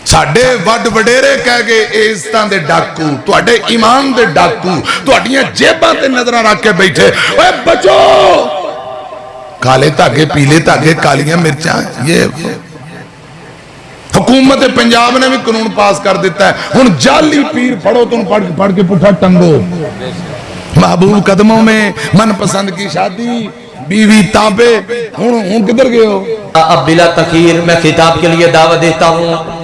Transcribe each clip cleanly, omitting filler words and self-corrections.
साडे वड वडेरे कह गए इज्जतां दे डाकू, तुहाडे ईमान दे डाकू, तुहाडियां जेबां ते नजरां रख के बैठे। ओए बचो, काले धागे पीले धागे कालियां मिर्चां। ये हुकूमत पंजाब ने भी कानून पास कर दिता है, हुण जाली पीर फड़ो तुम पढ़ के पुठा टंगो। महबूब कदमों में मनपसंद की शादी, बीवी ताबे। हुण किधर गए हो? अब बिला तखीर मैं खिताब के लिए दावत देता हूँ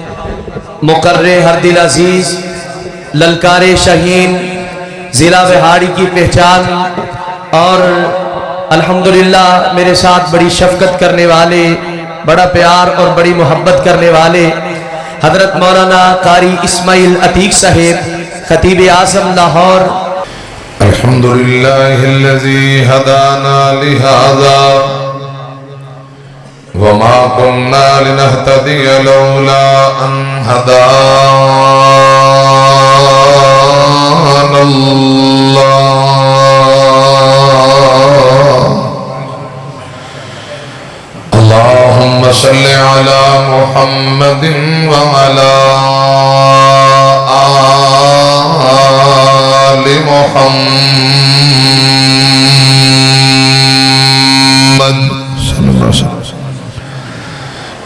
मुकर्रे हरदिल अजीज, ललकारे शहीन, जिला बिहाड़ी की पहचान और अल्हम्दुलिल्लाह मेरे साथ बड़ी शफकत करने वाले, बड़ा प्यार और बड़ी मोहब्बत करने वाले हजरत मौलाना कारी इस्माइल अतीक साहेब, खतीब आज़म लाहौर। अल्हम्दुलिल्लाहिल्लज़ी हदाना लिहाज़ा वमा कुन्ना लिनहतदिय लौला अन हदानल्लाह। अल्लाहुम्मा सल्लि अला मुहम्मदिन व अला आलि मुहम्मद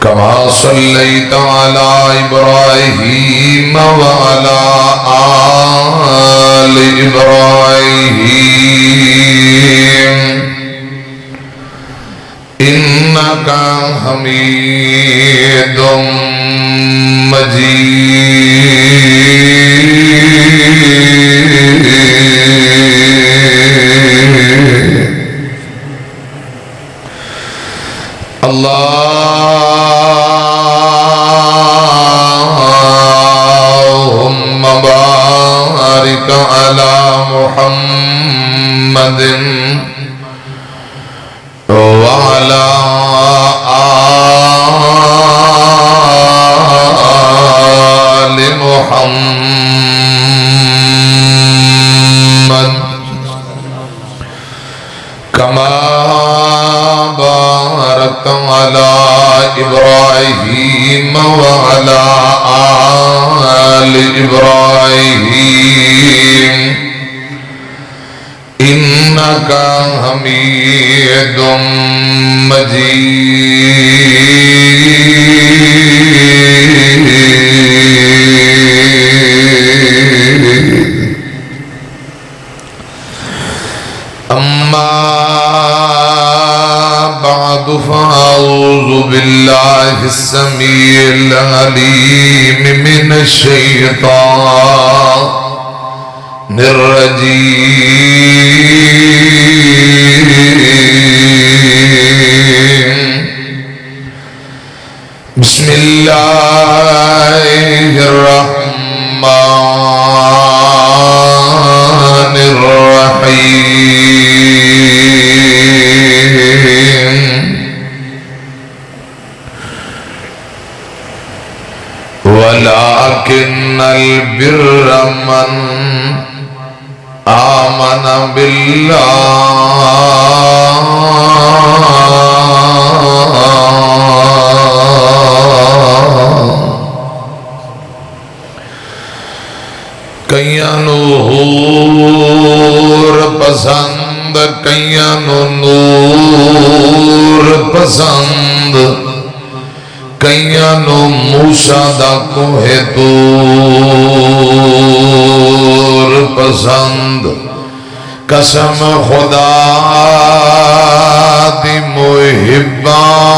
कमा सल्लैता अला इब्राहीम व अला आलि इब्राहीम इन्नका हमीदुम मजीद। अल्लाहुम्मा बारिक अला मुहम्मदिन वअला आलि मुहम्मद कमा बारकत अला इब्राहीम वअला आलि इब्राहीम इन्नका हमीदुम मजीद। अम्मा बादु फ़अऊज़ु बिल्लाहिस समीइल अलीम मिनश शैतानिर रजीम। बिस्मिल्लाहिर रहमानिर रहीम। वलाकिन्नल बिर्र मन आमन कईयां नू हूर पसंद, कईयां नू नूर पसंद, कईयां नू मूसा दा कोहे तूर पसंद। कसम खुदा दी मुहिबानो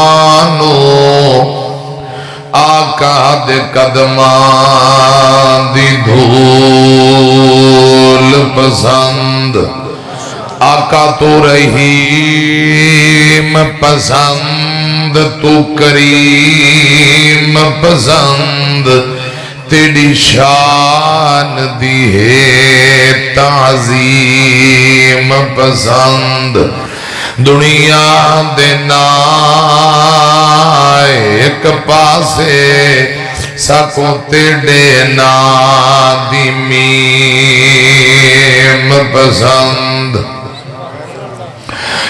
आका दे कदमां दी धूल पसंद। आका तू रहीम पसंद, तू करीम पसंद, तेरी शान दी है ताज़ीम पसंद। दुनिया दे नाए एक पासे सको तेरे ना दी मीम पसंद।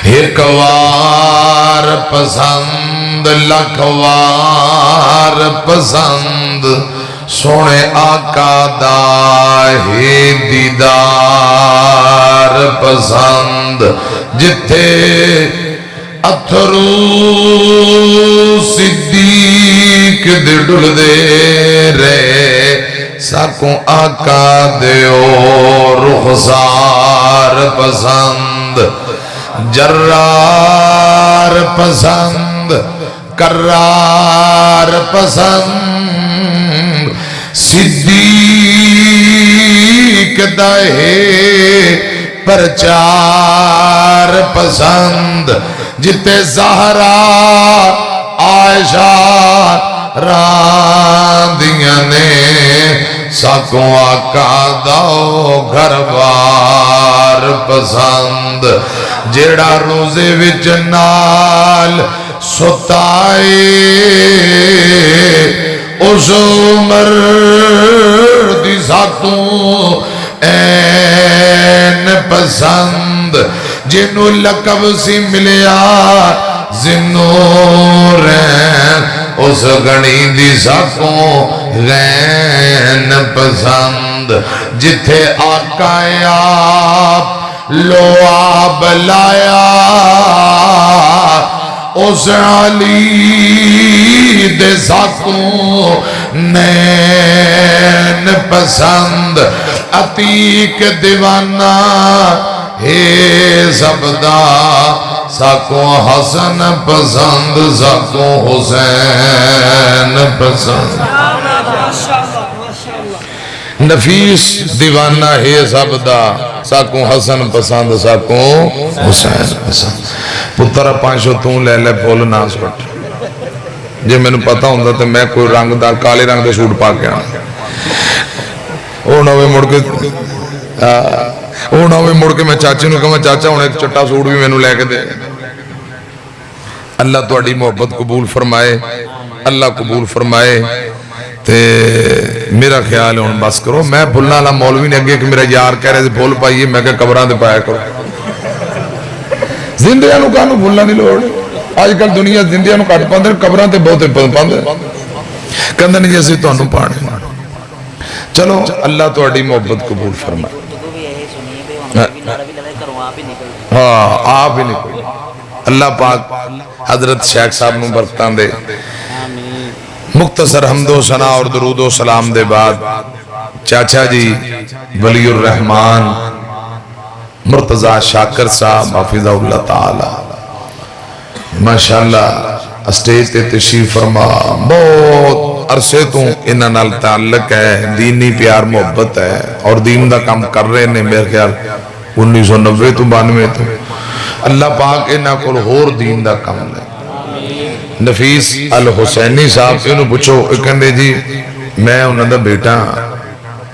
एक वार पसंद, लख वार पसंद, سونے آقا دا ہے دیدار پسند جتھے اتھرو صدیق دے ڈل دے رہے ساکوں آقا دیو رخسار پسند جرار پسند کرار پسند صدیق دہے پرچار پسند جتے زہرا عائشہ راندیاں نے ساکوں آقا داؤ گھر بار پسند جیڑا روزے وچ نال ستائے اس عمر دی ساکوں این پسند جنوں لقب سی ملیا زنورین اس گھڑی دی ساکوں غین پسند جتھے آقا آپ لو آب لایا اس علی دے ساکوں نین پسند عتیق دیوانہ ہے زبدہ ساکوں حسن پسند ساکوں حسین پسند نفیس دیوانہ ہے زبدہ ساکوں حسن پسند ساکوں حسین پسند پترہ پانچوں توں لے لے پھول ناس پٹ جے میں نے پتا ہوں تو میں کوئی رنگ دا کالے رنگ دے سوٹ پا کے آنا اونا ہوئے مڑ کے میں چاچے نو کہا چاچا ہونے ایک چٹا سوٹ بھی میں نے لے کے دے اللہ تو اڈی محبت قبول فرمائے اللہ قبول فرمائے تے میرا خیال ہے بس کرو میں بھولنا لا مولوی نے اگے کہ میرا یار کہہ رہے تھے بھول پائیے میں کہ قبران دے پایا کرو زندیاں نو کانو بھولنا نہیں لوڑ آج کل دنیا زندیاں نو کٹ پاندے قبران تے بہت پاندے کندہ نہیں جیسے تو انو پانے چلو اللہ تو اڈی محبت قبول فرمائے ہاں آپ ہی نکل اللہ پاک حضرت شیخ صاحب نو برکتاں دے مختصر حمد و ثنا اور درود و سلام دے بعد چاچا جی ولی الرحمان مرتضی شاکر صاحب حافظہ اللہ تعالی ماشاءاللہ اسٹیج تے تشریف فرما بہت عرصے تو انہاں نال تعلق ہے دینی پیار محبت ہے اور دین دا کام کر رہے نے میرے خیال 1990 تو 92 تو اللہ پاک انہاں کو ہور دین دا کام لے نفیس الحسینی صاحب انہوں پوچھو کہندے جی میں انہوں دا بیٹا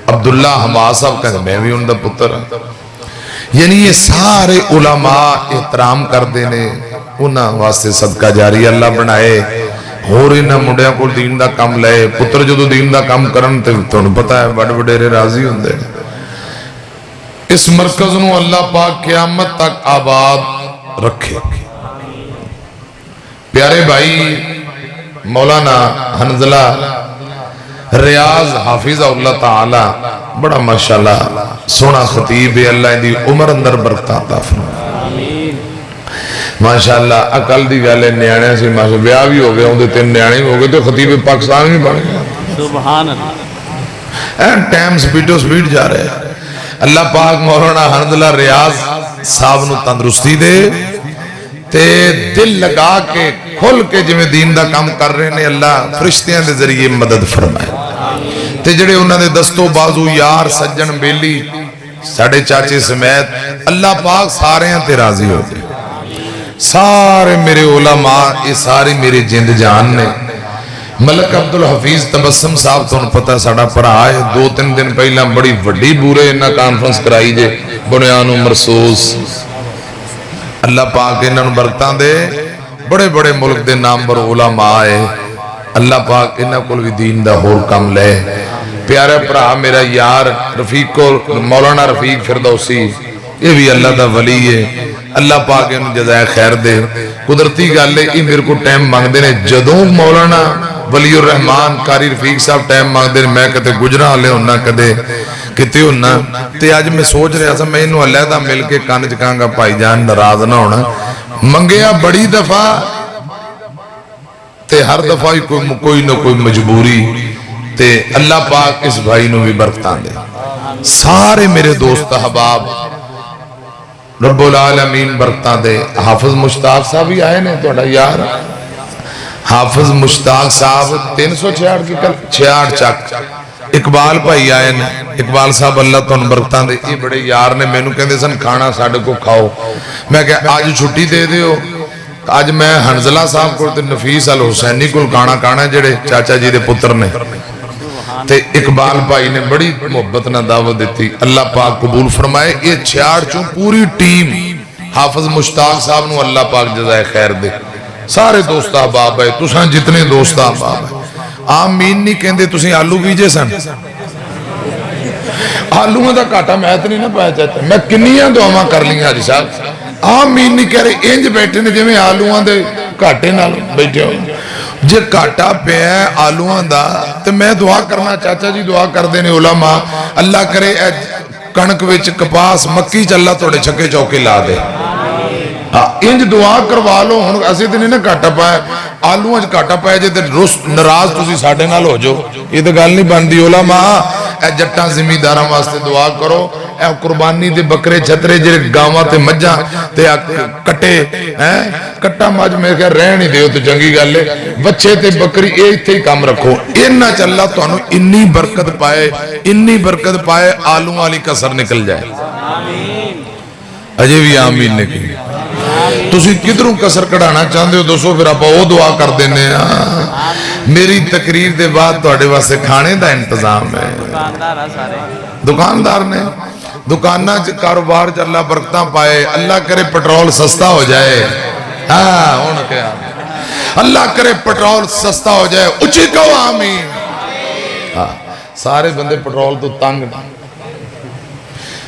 عبداللہ حماد صاحب کہندے میں بھی انہوں دا پتر یعنی یہ سارے علماء احترام کر دینے انہاں واسطے صدقہ جاری اللہ بنائے اور انہاں مڈیاں کو دین دا کام لے پتر جو دین دا کام کرن تے تانوں پتہ ہے بڑے وڈیرے راضی ہوندے اس مرکز نو اللہ پاک قیامت تک آباد رکھے پیارے بھائی مولانا حنظلہ ریاض حافظہ اللہ تعالی بڑا ماشاءاللہ سونا خطیب ہے اللہ دی عمر اندر برکتاں عطا فرمائے ماشاءاللہ عقل دی والے نیانے سے ماشاءاللہ بیاہ بھی ہو گئے ہوں دے 3 نیانے ہو گئے تو خطیب پاکستان بھی بن گیا سبحان اللہ ٹائم سپیڈو سپیڈ جا رہے ہیں اللہ پاک مولانا حنظلہ ریاض صاحب نو تندرستی دے تے دل لگا کے کھل کے جمیں دین دا کام کر رہے ہیں اللہ فرشتیاں دے ذریعے مدد فرمائے تے جڑے انہوں نے دستو بازو یار سجن بیلی ساڑھے چاچے سمیت اللہ پاک سارے ہیں تے راضی ہو گئے سارے میرے علماء یہ سارے میرے جند جان نے ملک عبدالحفیظ تبسم صاحب تو انہوں پتہ ساڑھا پر آئے 2-3 دن پہلے بڑی وڈی بورے انہاں کانفرنس کرائی جے بنیانو مرسوس اللہ پاک انہاں برکتاں دے بڑے بڑے ملک دے نام پر علماء آئے اللہ پاک انہاں کل بھی دین دا ہور کم لے پیارے پرا میرا یار رفیق کو مولانا رفیق فردوسی یہ بھی اللہ دا ولی ہے अल्लाह पाक इन्हूं जज़ाए खैर दे। कुदरती गल है, ये मेरे को टाइम मंगते ने, जदों मौलाना वलीउर रहमान कारी रफीक साहब टाइम मंगते हैं, मैं कदे गुजरा वाले होना, कदे किते होना। तो अज मैं सोच रहा था, मैं इन्हूं अलहदा मिल के कान च कहांगा भाईजान नाराज ना होना, मंगिया बड़ी दफा ते हर दफा ही कोई ना कोई मजबूरी, ते अल्लाह पाक इस भाई नूं भी बरकतां दे। सारे मेरे दोस्त अहबाब रब्बुल आलमीन बरकतां दे। हाफिज मुश्ताक साहब भी आए ने, तुहाडा यार हाफिज मुश्ताक साहब 366 की 66 चक। इकबाल भाई आए ने, इकबाल साहब अल्लाह तुहानूं बरकतां दे। ये बड़े यार ने, मैनूं कहंदे सन खाना साडे को खाओ, मैं कहा अज छुट्टी दे दिओ। अज मैं हंजला साहब को नफीस अल हुसैनी को खाना खाना, जेड़े चाचा जी दे पुत्र ने, ते इकबाल भाई ने बड़ी मुहब्बत नाल दावत दी। अल्लाह पाक कबूल फरमाए। ये 66 चों पूरी टीम हाफिज मुश्ताक साहब नूं अल्लाह पाक जज़ाए खैर दे। सारे दोस्त अहबाब है, तुसां जितने दोस्त अहबाब है, आमीन नहीं कहंदे। तुसीं आलू बीजे सन, आलूआं दा घाटा मैं तो नहीं ना पाया चाचा, मैं किन्नियां दुआवां कर लियां हाजी साहब, आमीन नहीं कह रहे। इंज बैठे ने जिवें आलूआं दे घाटे नाल बैठे होए। जे घाटा पिया आलूआं दा ते मैं दुआ करना, चाचा जी दुआ करते हैं उलमा, अल्लाह करे कणक विच कपास मक्की च अल्लाह तुहाडे छक्के चौके ला दे। हाँ, इंज दुआ करवा लो। हुण असीं ते नहीं ना घाटा पाया, आलूआं च घाटा पाया जे ते नाराज तुसीं साडे नाल हो जाओ, ये तो गल नहीं बनदी। उलमा ए जट्टां जिमीदारां वास्ते दुआ करो, ए कुर्बानी दे बकरे छतरे जेड़े गावां ते मज्जां ते कट्टे हैं, कट्टा मज मेरे ख्याल रहन ही दिओ तो चंगी गल है। बच्चे ते बकरी ये इत्थे ही काम रखो, इन्ना च अल्लाह तुहानूं इन्नी बरकत पाए, इन्नी बरकत पाए, आलूआं वाली कसर निकल जाए। अजे भी आमीन ने की। तुसीं किधरों कसर कढ़ाना चाहते हो दसो, फिर आपां ओह दुआ कर देने। मेरी तकरीर के बाद तुहाडे वास्ते खाने का इंतजाम है। दुकानदार ने दुकाना च कारोबार च अल्लाह बरकतां पाए, अल्लाह करे पेट्रोल सस्ता हो जाए। हाँ हुण क्या, अल्लाह करे पेट्रोल सस्ता हो जाए, उच्ची कहो आमीन। हाँ, सारे बंदे पेट्रोल तो तंग ने।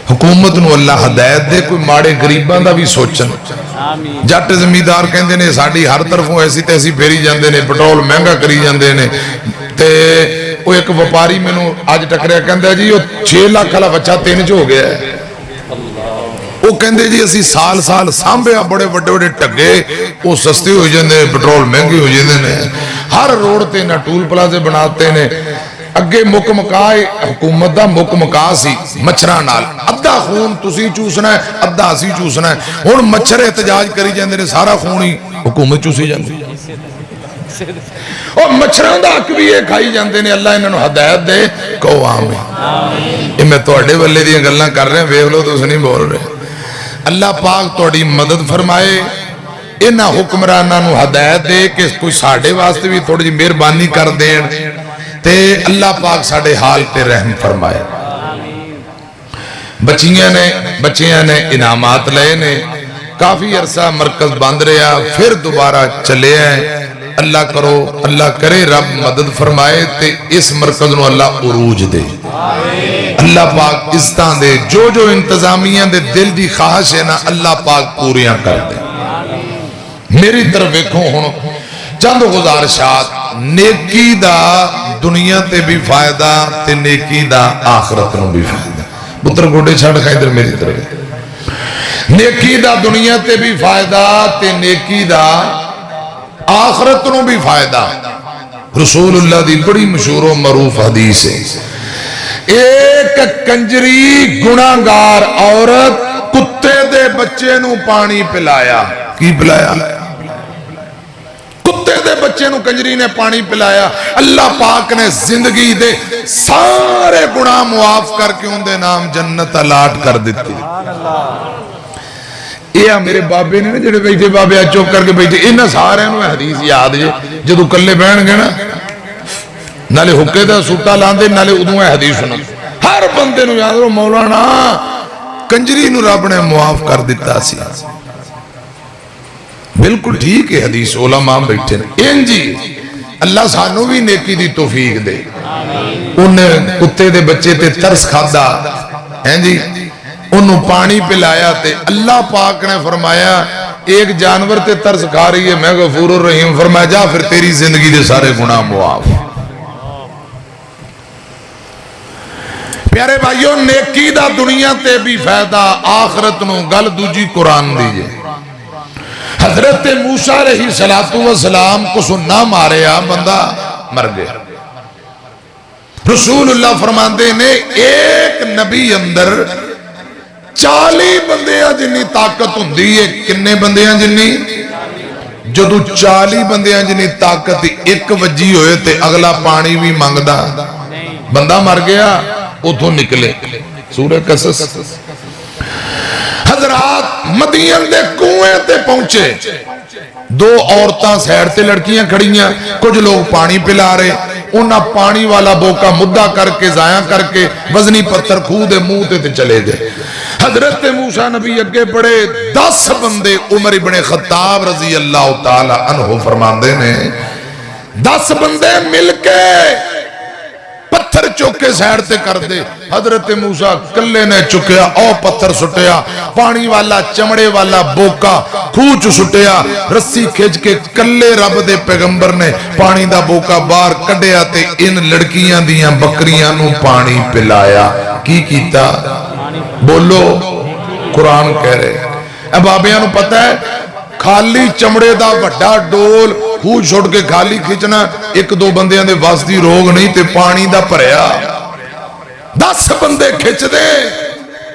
हुकूमत नूं अल्लाह हदायत दे, कोई माड़े गरीबां दा भी सोचन। जट जमींदार कहंदे ने साडी हर तरफों ऐसी तैसी फेरी जांदे ने, पेट्रोल महंगा करी जांदे ने। ते वो एक व्यापारी मैनूं अज टकरिया, कहंदा जी वो 6 लाख वाला बच्चा 3 च हो गया है। वो कहंदे जी असीं साल साल सांभिया, बड़े वड्डे वड्डे ढगे वो सस्ते हो जांदे, पेट्रोल महंगे हो जांदे ने। हर रोड ते ना टूल प्लाजे बनाते ने। अगे मुक मका हुकूमत का मुक मका सी मच्छरां नाल, अद्धा खून तुसीं चूसना है, अद्धा असीं चूसना है। हुण मच्छर एहतजाज करी जांदे ने, सारा खून ही हुकूमत चूसी जांदी। और मच्छरां दा हक भी ये खाई जांदे ने। अल्लाह इन्हां नूं हदायत दे, कहो आमीन। ये मैं तुहाडे वल्ले दीयां गल्लां कर रहा, वेख लो तुसीं नहीं बोल रहे। अल्लाह पाक तुहाडी मदद फरमाए, इन्हां हुक्मरानां नूं हदायत दे कि कोई साडे वास्ते भी थोड़ी जी मेहरबानी कर देण, ते अल्लाह पाक साडे हाल पे रहम फरमाए। बच्चियां ने इनामात लए ने, काफी अरसा मरकज बंद रहा, फिर दोबारा चले आए। अल्लाह करो, अल्लाह करे रब मदद फरमाए ते इस मरकज नूं अल्लाह उरूज दे। अल्लाह पाक इज्जतां दे, जो जो इंतजामिया दे दिल दी ख्वाहिश है ना, अल्लाह पाक पूरियां कर दे। मेरी तरफ वेखो हुण चंद गुजारिशात। नेकी दा दुनिया ते भी फायदा ते नेकी दा आखरत नूं भी फायदा। पुत्र गोडे छड़ खा इधर मेरी तरफ। नेकी दा दुनिया ते भी फायदा ते नेकी दा आखरत नूं भी फायदा। रसूलुल्लाह दी बड़ी मशहूर मरूफ हदीस है, एक कंजरी गुनाहगार औरत कुत्ते दे बच्चे नूं पानी पिलाया। की पिलाया? कुत्ते दे बच्चे नूं कंजरी ने पानी पिलाया। अल्लाह पाक ने जिंदगी दे सारे गुनाह मुआफ करके उनके नाम जन्नत अलाट कर दी। ये मेरे बाबे ने जेडे बैठे, बाबे चुप करके बैठे, इन्हां सारिਆਂ ਨੂੰ हदीस याद जे जदों कल्ले बहणगे ना, नाले हुक्के दा सूटा लांदे, नाले उदों हदीस सुना। हर बंदे नूं याद रहो, मौलाना कंजरी नूं रब ने मुआफ कर दिता सी। बिल्कुल ठीक है, हदीस उलमा बैठे ने। इंजी अल्लाह सानू भी नेकी दी तौफीक दे। उन्हें कुत्ते दे बच्चे ते तरस खादा है जी, انہوں پانی پلایا تے اللہ پاک نے فرمایا ایک جانور تے ترس کھا رہی ہے میں غفور الرحیم، فرمایا جا پھر تیری زندگی دے سارے گناہ معاف۔ پیارے بھائیوں، نیکی دا دنیا تے بھی فائدہ آخرت نو، گل دوجی قرآن دیجئے۔ حضرت موسیٰ علیہ السلام کو سننا ماریا بندہ مر گیا۔ رسول اللہ فرماندے نے ایک نبی اندر 40 بندیاں جنی طاقت ہوندی ہے۔ کنے بندیاں جنی؟ جدو 40 بندیاں جنی طاقت ایک وجی ہوئے تے اگلا پانی بھی مانگدا، بندہ مر گیا اتھوں نکلے۔ سورہ قصص۔ حضرات مدین دے کنویں تے پہنچے، 2 عورتاں سیڑ تے لڑکیاں کھڑیاں، کچھ لوگ پانی پلا رہے، انہاں پانی والا بوکا مدہ کر کے ضائع کر کے وزنی پتھر خود منہ تے چلے گئے۔ حضرت موسیٰ نبی اگے پڑے، 10 بندے عمر ابن خطاب رضی اللہ تعالی عنہ فرماندے نے 10 بندے مل کے پتھر چوکے سیڑ تے کر دے۔ حضرت موسیٰ کلے نے چکیا، او پتھر سٹیا، پانی والا چمڑے والا بوکا خوچ سٹیا، رسی کھج کے کلے رب دے پیغمبر نے پانی دا بوکا بار کڈیا تے ان لڑکیاں دیاں بکریاں نو پانی پلایا۔ کی کیتا؟ بولو، قرآن کہہ رہے۔ اے بابیاں نو پتہ ہے خالی چمڑے دا وڈا ڈول خوج چھوڑ کے خالی کھچنا 1-2 بندیاں دے واسطی روگ نہیں تے پانی دا پریا 10 بندے کھچ دے۔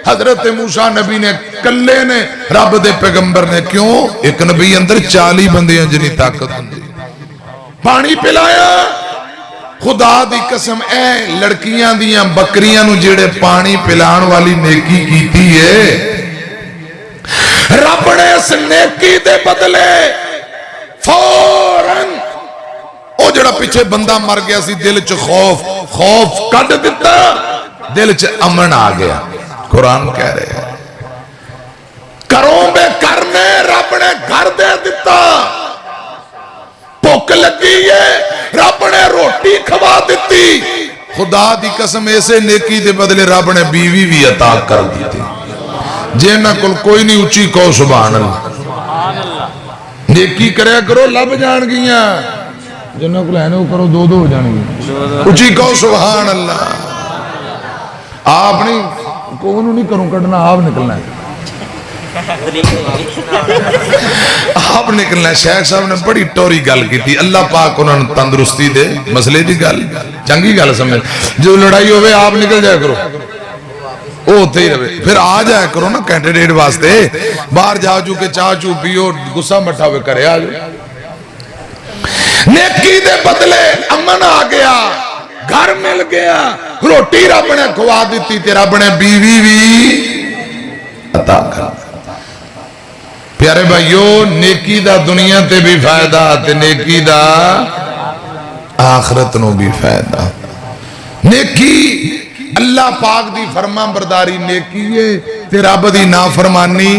حضرت موسیٰ نبی نے کلے نے رب دے پیغمبر نے، کیوں؟ ایک نبی اندر 40 بندیاں جنی طاقت ہوندی، پانی پلایا۔ خدا دی قسم اے لڑکیاں دیاں بکریاں نو جیڑے پانی پلان والی نیکی کیتی ہے، رب نے اس نیکی دے بدلے فوراً او جڑا پیچھے بندہ مر گیا سی دل چ خوف کٹ دیتا، دل چ امن آ گیا۔ قرآن کہہ رہے ہیں کروں بے کرنے رب نے گھر دے دیتا، بھوک لگی ہے رب نے روٹی کھوا دیتی۔ خدا دی قسم ایسے نیکی دے بدلے رب نے بیوی بھی عطا کر دیتی۔ جینا کل کوئی نہیں اچھی کہو سبحان اللہ۔ نیکی کریا کرو لب جان گیاں، جنہوں کو لہنے کرو 2 ہو جان گی، اچھی کہو سبحان اللہ۔ آپ نہیں کونوں نہیں کروں کٹنا، آپ نکلنا ہے، آپ نکلنا ہے۔ شیخ صاحب نے بڑی ٹوری گل کی تھی، اللہ پاک انہوں نے تندرستی دے، مسئلے دی گل چنگی گل سمجھ، جو لڑائی ہوئے آپ نکل جائے کرو، وہ ہوتے ہی رہے، پھر آ جائے کرو نا کینڈیڈیٹ واسطے، باہر جاؤ جو کہ چاہ چو پیو غصہ مٹھا ہوئے کرے آ جائے۔ نیکی دے بدلے امن آ گیا، گھر مل گیا، روٹی رب نے کھوا دیتی تے رب نے بیوی بھی عطا کر۔ پیارے بھائیو، نیکی دا دنیا تے بھی فائدہ تے نیکی دا آخرت نو بھی فائدہ۔ نیکی اللہ پاک دی فرما برداری نیکی ہے تے رب دی نافرمانی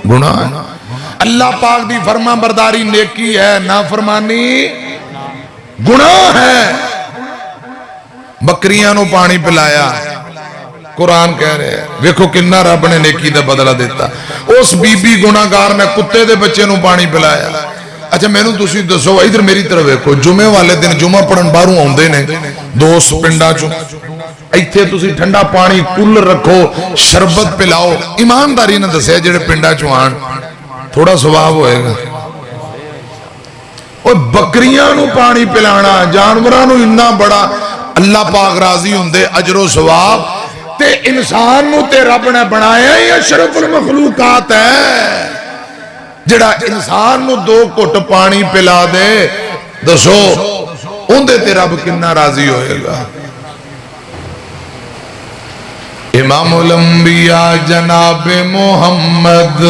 گناہ ہے۔ اللہ پاک دی فرما برداری نیکی ہے، نافرمانی گناہ ہے۔ بکریاں نو پانی پلایا، قرآن کہہ رہے ہیں ویکھو کنہ رب نے نیکی دا بدلہ دیتا۔ اس بی بی گناہگار نے کتے دے بچے نو پانی پلایا۔ اچھا میں نو تسی دسو ادھر میری طرف ویکھو، جمعے والے دن جمعہ پڑھن باہروں آوندے نے دوست پنڈا چوں، ایتھے تسی ٹھنڈا پانی کولر رکھو، شربت پلاؤ، ایمانداری نہ دسے جڑے پنڈا چوں آن تھوڑا ثواب ہوئے گا۔ اور بکریاں نو پانی پلانا، جانوراں نو اتنا بڑا اللہ پاک راضی ہوندے اجر و ثواب، تے انسان نو تے رب نے بنایا ہی اشرف المخلوقات ہے۔ جڑا انسان نو 2 گھٹ پانی پلا دے، دسو اندے تے رب کنا راضی ہوئے گا۔ امام الانبیاء جناب محمد،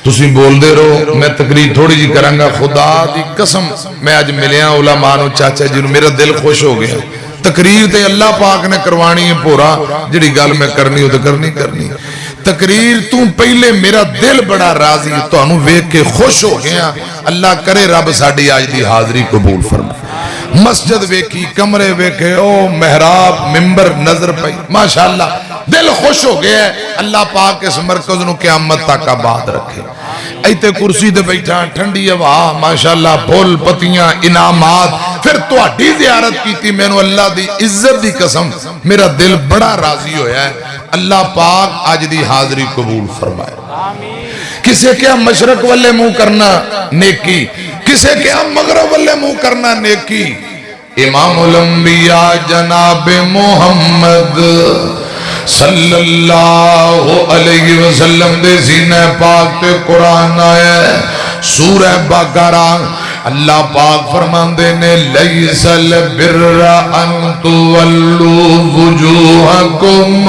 تسی بول دے رہو، میں تقریر تھوڑی جی کرانگا۔ خدا دی قسم میں آج ملیاں علماء نو چاچا جی نو، میرا دل خوش ہو گیا۔ تقریر تے اللہ پاک نے کروانی ہے پورا، جڑی گل میں کرنی ہو تو کرنی۔ تقریر تو پہلے میرا دل بڑا راضی، تو انہوں ویک کے خوش ہو گیا۔ اللہ کرے رب ساڑی آج دی حاضری قبول فرمائے۔ مسجد ویکھی کمرے ویکھے او محراب ممبر نظر پئی ماشاءاللہ دل خوش ہو گیا ہے اللہ پاک اس مرکز نو قیامت تک آباد رکھے ایتے کرسی دے بیٹھا ٹھنڈی ہوا ماشاءاللہ پھول پتیاں انعامات پھر تہاڈی زیارت کیتی مینوں اللہ دی عزت دی قسم میرا دل بڑا راضی ہویا ہے اللہ پاک آج دی حاضری قبول فرمائے کسے کیا مشرق والے منہ کرنا نیکی کسے کیا مغرب والے منہ کرنا نیکی امام الانبیاء جناب محمد صلی اللہ علیہ وسلم دے سینہ پاک تے قرآن آیا ہے سورہ بقرہ اللہ پاک فرماندے نے لیس البر ان تولوا وجوہکم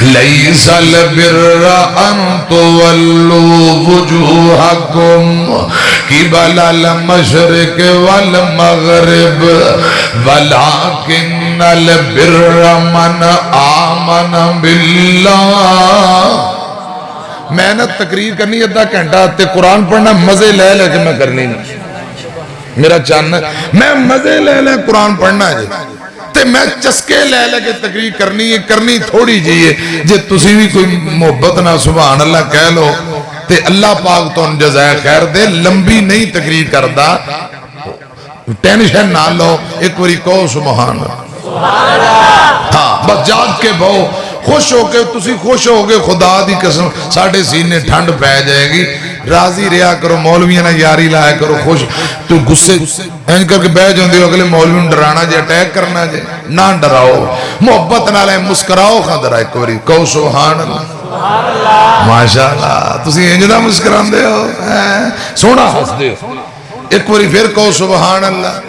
لیس البر ان تولوا وجوہکم قبل المشرق والمغرب ولكن البر من آمن باللہ میں نے تقریر کرنی ادھا گھنٹہ تے قرآن پڑھنا مزے لے لے کے میں کرنی نہیں میرا چاننا میں مزے لے لے قرآن پڑھنا ہے تے میں چسکے لے لے کے تقریر کرنی ہے کرنی تھوڑی جیئے جے تسی بھی کوئی محبت نہ سبحان اللہ کہہ لو تے اللہ پاک تو ان جزائے خیر دے لمبی نہیں تقریر کردہ ٹینشن نہ لو ایک وری کہو سبحان اللہ ہاں بس جاگ کے بہو خوش ہو کے تسی خوش ہو گے خدا دی قسم ساڑھے سینے ٹھنڈ پہ جائے گی راضی رہا کرو مولویاں نہ یاری لایا کرو خوش تو غصے اینج کر کے بہ جاندے ہو اگلے مولوی ڈرانا جے اٹیک کرنا جے نہ ڈراؤ محبت نہ لے مسکراؤ خاندرہ ایک وری کہو سبحان اللہ ماشاءاللہ تسی اینج نہ مسکران دے ہو سونا ہنس دے ہو ایک وری پھر کہو سبحان اللہ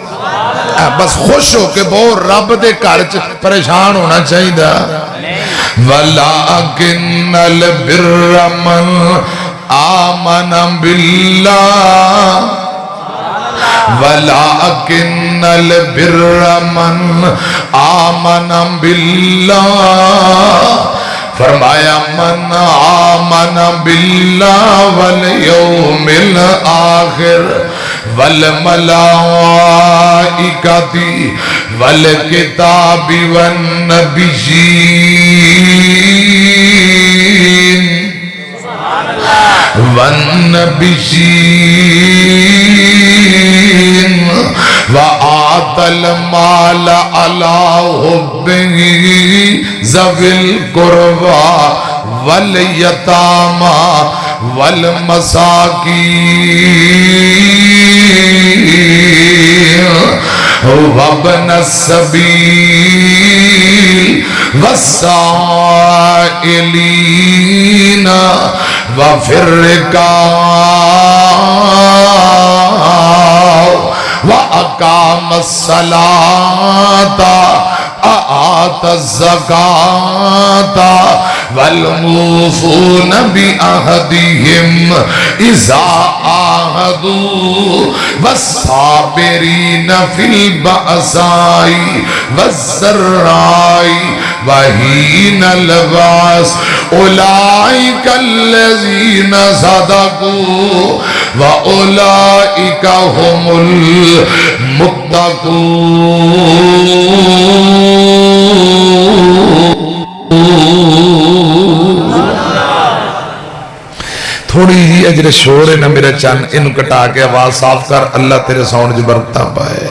بس خوش ہو کے بہو رب دے گھر پریشان ہونا چاہیے دا وَلَكِنَّ الْبِرَّ مَنْ آمَنَ بِاللَّهِ وَلَكِنَّ الْبِرَّ مَنْ آمَنَ بِاللَّهِ فرمایا من آمن باللہ والیوم الآخر والملائکتی والکتاب والنبیین وآت المال على حبه ذوي القربى واليتامى والمساكين وابن السبيل والسائلين وفي الرقاب وأقام الصلاة آت الزکاة والموفون بعہدہم اذا عاہدوا والصابرین فی البأساء والضراء وحین الباس اولئک الذین صدقوا واولئک هم المتقون تھوڑی ہی اجر شور ہے نا میرا چان انہوں کٹا کے آواز صاف کر اللہ تیرے ساؤنڈ جبرتا پائے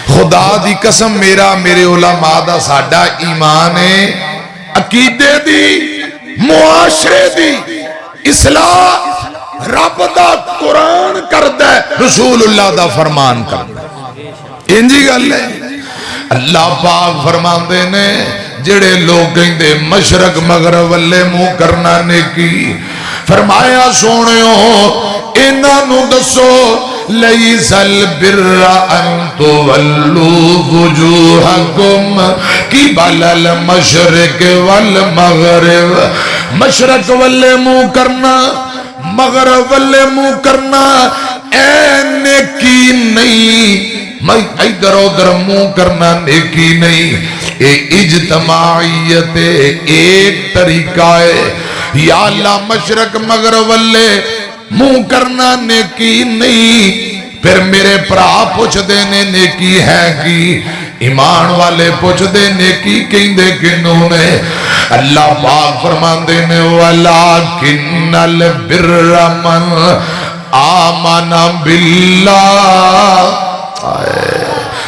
خدا دی قسم میرا میرے علماء دا ساڑھا ایمان ہے عقیدے دی معاشرے دی اصلاح رب دا قرآن کردہ رسول اللہ دا فرمان کردہ انجی گل ہے اللہ پاک فرمان دینے جڑے لوگ کہیں دے مشرق مغرب والے منہ کرنا نیکی فرمایا سونیو انہوں دسو لیس البر ان تولوا وجوہکم قبل المشرق والمغرب مشرق والے منہ کرنا مغرب والے منہ کرنا اے نیکی نہیں میں ادھر ادھر منہ کرنا نیکی نہیں اے اجتماعیت ایک طریقہ ہے یا اللہ مشرق مغرب والے منہ کرنا نیکی نہیں پھر میرے برا پوچھتے نے نیکی ہے کی ایمان والے پوچھتے نیکی کہندے کنوں نے اللہ پاک فرماندے نے وَلَٰكِنَّ الْبِرَّ مَنْ آمَنَ بِاللَّهِ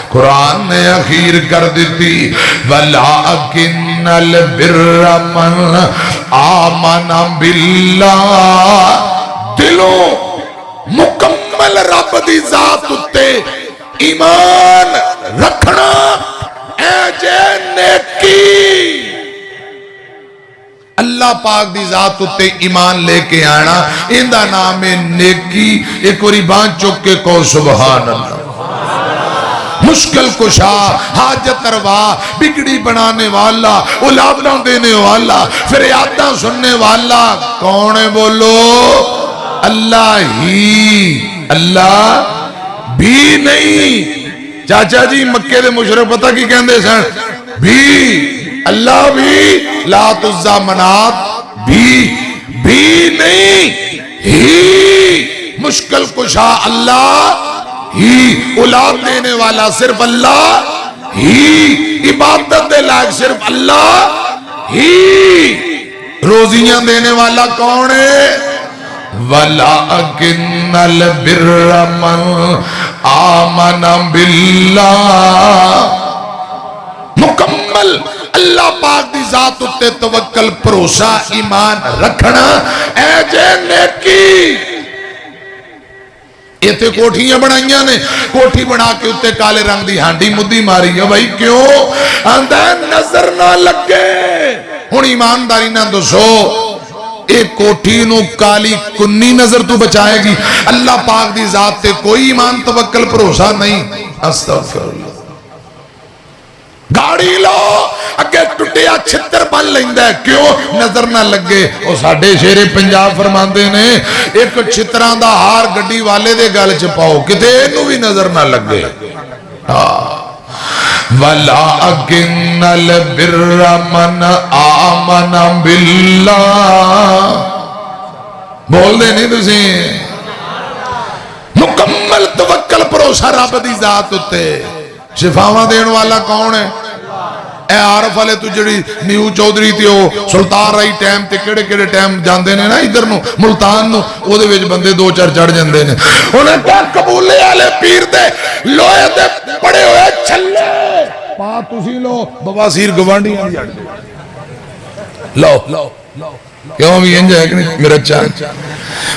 قرآن نے اخیر کر دیتی وَلَٰكِنَّ الْبِرَّ مَنْ آمَنَ بِاللَّهِ دلوں مکمل رب دی ذات اتے ایمان رکھنا اے جے نیکی اللہ پاک دی ذات اتے ایمان لے کے آنا اندہ نام ہے نیکی ایک وری بان چک کے کو سبحان اللہ مشکل کشا حاجت روا بگڑی بنانے والا اولاداں دینے والا فریاداں سننے والا کون ہے بولو اللہ ہی اللہ بھی نہیں چاچا جی مکے دے مشرک پتہ کی کہندے سن بھی اللہ بھی لات عزا منات بھی نہیں ہی مشکل کشا اللہ ہی اولاد دینے والا صرف اللہ ہی عبادت دے لائق صرف اللہ ہی روزیاں دینے والا کون ہے وَلَٰكِنَّ الْبِرَّ مَنْ آمَنَ بِاللَّهِ مکمل اللہ پاک دی ذات اتے توکل پروسا ایمان رکھنا اے جے نیکی یہ تے کوٹھیاں بنائیاں نے کوٹھی بنا کے اتے کالے رنگ دی ہانڈی مدی ماری ہے بھائی کیوں آندہ نظر نہ لگے ہون ایمانداری نہ دسو ایک کوٹھی نو کالی کنی نظر تو بچائے گی اللہ پاک دی ذات تے کوئی ایمان توکل بھروسہ نہیں استغفر اللہ گاڑی لو اگے ٹٹیا چھتر بن لیندہ ہے کیوں نظر نہ لگے او ساڑھے شیر پنجاب فرماندے نے ایک چھتران دا ہار گڑی والے دے گل چپاؤ کتے نو بھی نظر نہ لگے وَلَٰكِنَّ الْبِرَّ مَنْ آمَنَ بِاللَّهِ بول دے نہیں تسی مکمل توکل پروسہ رب دی ذات ہوتے شفاوہ دین والا کون ہے اے عارف والے تو جڑی نیو چودری تھی ہو سلطان رائی ٹائم تے کڑے کڑے ٹائم جاندے نے نا ادھر نو ملتان نو او دے ویج بندے دو چار چڑھ جاندے نے انہیں کہا قبولے آلے پیر دے لوئے دے پڑے ہوئے چھلے پاہ تسی لو بواسیر گوانڈی آن جاڑ دے لو کیوں بھی انجا ہے کہ نہیں میرا چاہ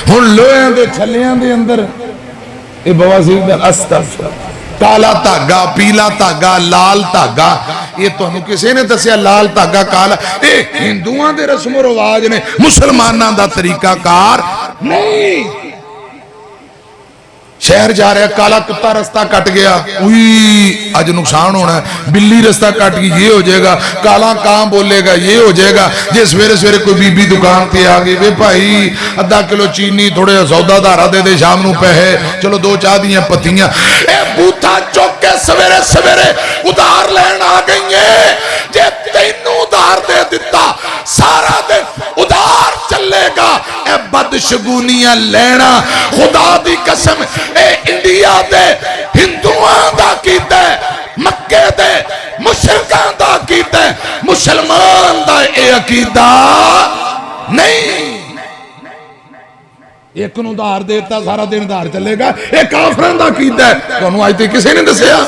ہن لوئے دے چھلیاں دے اندر اے بواسیر دے استغفر کالا تاگا پیلا تاگا لال تاگا یہ تو انہوں کسی نے دسیا لال تاگا کالا اے ہندوان دے رسم و رواج نے مسلمانان دا طریقہ کار نہیں شہر جا رہا ہے کالا کتا رستہ کٹ گیا اوئی آج نقصان ہونا ہے بلی رستہ کٹ گئی یہ ہو جائے گا کالا کام بولے گا یہ ہو جائے گا جس سویرے سویرے کوئی بی بی دکان تھی آگئی وے بھائی ادھا کلو چینی تھوڑے سودا دارہ دے دے شام نو پہے چلو دو چاہ دیاں پتیاں اے بوتھا چوک کے سویرے سویرے ادھار لین آگئی ہیں جے تینوں ادھار دے دیتا سارا دے ادھار چلے گا اے بدشگونیاں لینا خدا دی قسم اے انڈیا دے ہندوان دا کیتا ہے مکہ دے مشرکان دا کیتا ہے مسلمان دا اے عقیدہ نہیں ایک نو دار دیتا سارا دن دار چلے گا ایک کافران دا کیتا ہے تو انہوں آئی تھی کسی نے دسیا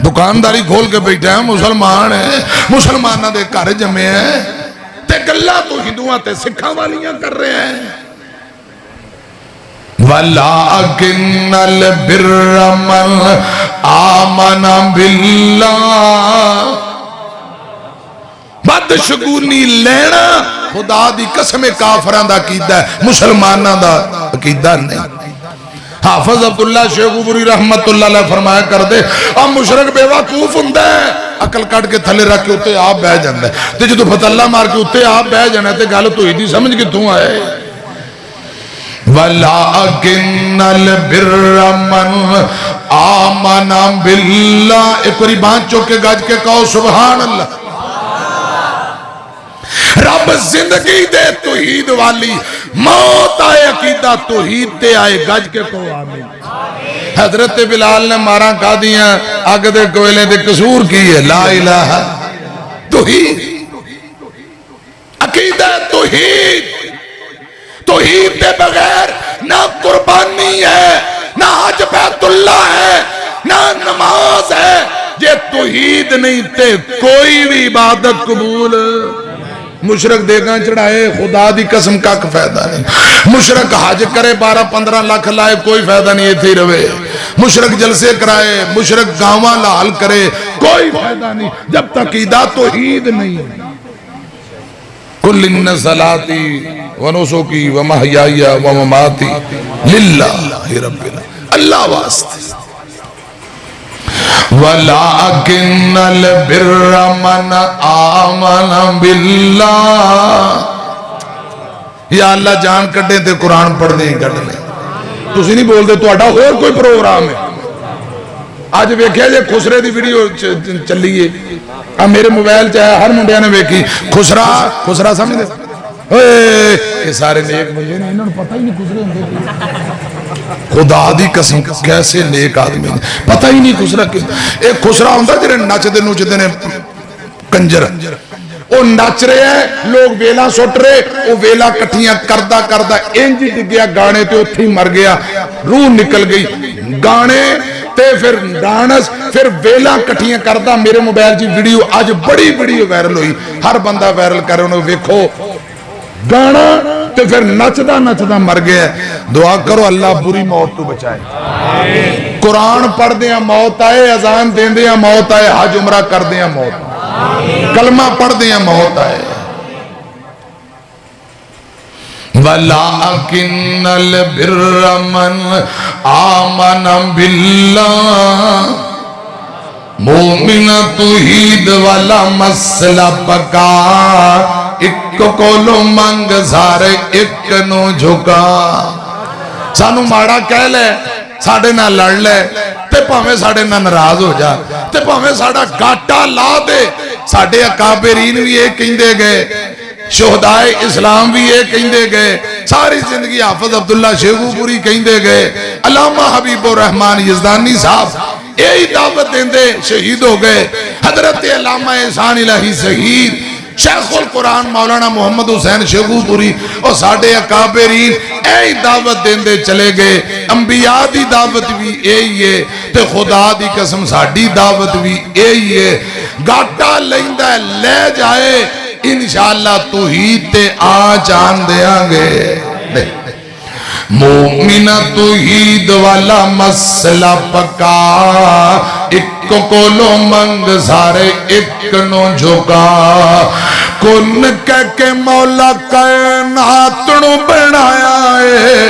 دکانداری کھول کے بیٹھا ہے مسلمان ہے مسلمانہ دے کار جمعے ہیں تے گلہ تو ہندوان تے سکھا والیاں کر رہے ہیں وَلَٰكِنَّ الْبِرَّ مَنْ آمَنَ بِاللَّهِ بدشگونی لینا خدا دی قسم کافران دا عقیدہ ہے مسلمانان دا عقیدہ نہیں حافظ عبداللہ شیخ عبری رحمت اللہ علیہ فرمایا کر دے اب مشرک بے وقوف ہندہ ہے عقل کٹ کے تھلے رکھ کے اتے آپ بہ جاندہ ہے تے جو فتح اللہ مار کے اتے آپ بہ جانا ہے تے گالو تو ہی دی سمجھ کے توں آئے وَلَٰكِنَّ الْبِرَّ مَنْ آمَنَ بِاللَّهِ ایک وری بان چوکے گاج کے کہو سبحان اللہ रब जिंदगी दे तौहीद वाली, मौत आए अकीदा तौहीद ते आए, गज के को आमीन। हजरत बिलाल ने मारा खा दियां, अग दे कोयले दे कसूर की है? ला इलाहा तौहीद, अकीदा तौहीद। तौहीद के बगैर ना कुर्बानी है, ना हज बैतुल्लाह है, ना नमाज है। जे तौहीद नहीं ते कोई भी इबादत कबूल। मुशरक देगा चढ़ाए, खुदा दी कसम का फायदा नहीं। मुशरक हज करे 12-15 लाख लाए, कोई फायदा नहीं, इत्थे ही रवे। मुशरक जलसे कराए, मुशरक गावां लाल करे, कोई फायदा नहीं जब तक अकीदा तौहीद नहीं। कुल इन्न सलाती व नुसुकी व महयाया व ममाती लिल्लाहि रब्बिल, अल्लाह वास्ते। वलाकिन्नल बिर्र मन आमन बिल्लाह। या अल्लाह जान कड्डे ते कुरान पढ़ने ही कड्डने। तुसी नहीं बोलते, तुहाडा होर कोई प्रोग्राम है? अज वेख्या जे खुसरे दी वीडियो चली है, आ मेरे मोबाइल च है, हर मुंडिया ने वेखी। खुसरा, खुसरा समझदे? ये सारे नेक बंदे ने, इन्हां नूं पता ही नहीं खुसरे हुंदे। खुदा दी कसम कैसे नेक आदमी ने, पता ही नहीं खुसरा कि एक खुसरा हुंदा जिहड़े नचदे नुचदे ने कंजर, वो नच रहे हैं, लोग वेला सुट रहे, वो वेला कट्ठियां करदा करदा इंज डिग्या गाने ते उत्थे ही मर गया, रूह निकल गई। गाने ते फिर डांस, फिर वेला कट्ठियां करदा। मेरे मोबाइल च वीडियो अज बड़ी वीडियो वायरल हुई, हर बंदा वायरल करे, उन्हें वेखो गाना ते फिर नचदा नचदा मर गया। दुआ करो अल्लाह बुरी मौत तो बचाए। कुरान पढ़दे मौत आए, अजान देंदे मौत आए, हज उमरा करदे मौत, कलमा पढ़दे मौत आए। वलाकिन्नल बिर्र मन आमन बिल्लाह। मोमिन तौहीद वाला मसला पका, एक कोलो मंग सारे एक नो झुका। सानू माड़ा कह ले, साडे नाल लड़ ले, ते भावें साडे नाल नाराज हो जा, ते भावें साडा गाटा ला दे। साडे अकाबरीन भी ये कहंदे गए, शोहदाए इस्लाम भी ये कहंदे गए, सारी जिंदगी हाफिज अब्दुल्ला शेखूपुरी कहंदे गए, अल्लामा हबीबुर रहमान यज़दानी साहब यही दावत देंदे शहीद हो गए। हजरत अल्लामा एहसान इलाही शहीद, शेखुल कुरान मौलाना मोहम्मद हुसैन शेखूपुरी और साडे अकाबरीन यही दावत देंदे चले गए। अंबिया दी दावत भी यही है, ते खुदा दी कसम साडी दावत भी यही है। गाटा लैंदा ले जाए, इंशाअल्लाह तौहीद ते आ जान देंगे। मोमिन तौहीद वाला मसला पका, एक कोलो मंग सारे एक नो झुका। कुन कह के मौला कायनात नू बनाया है,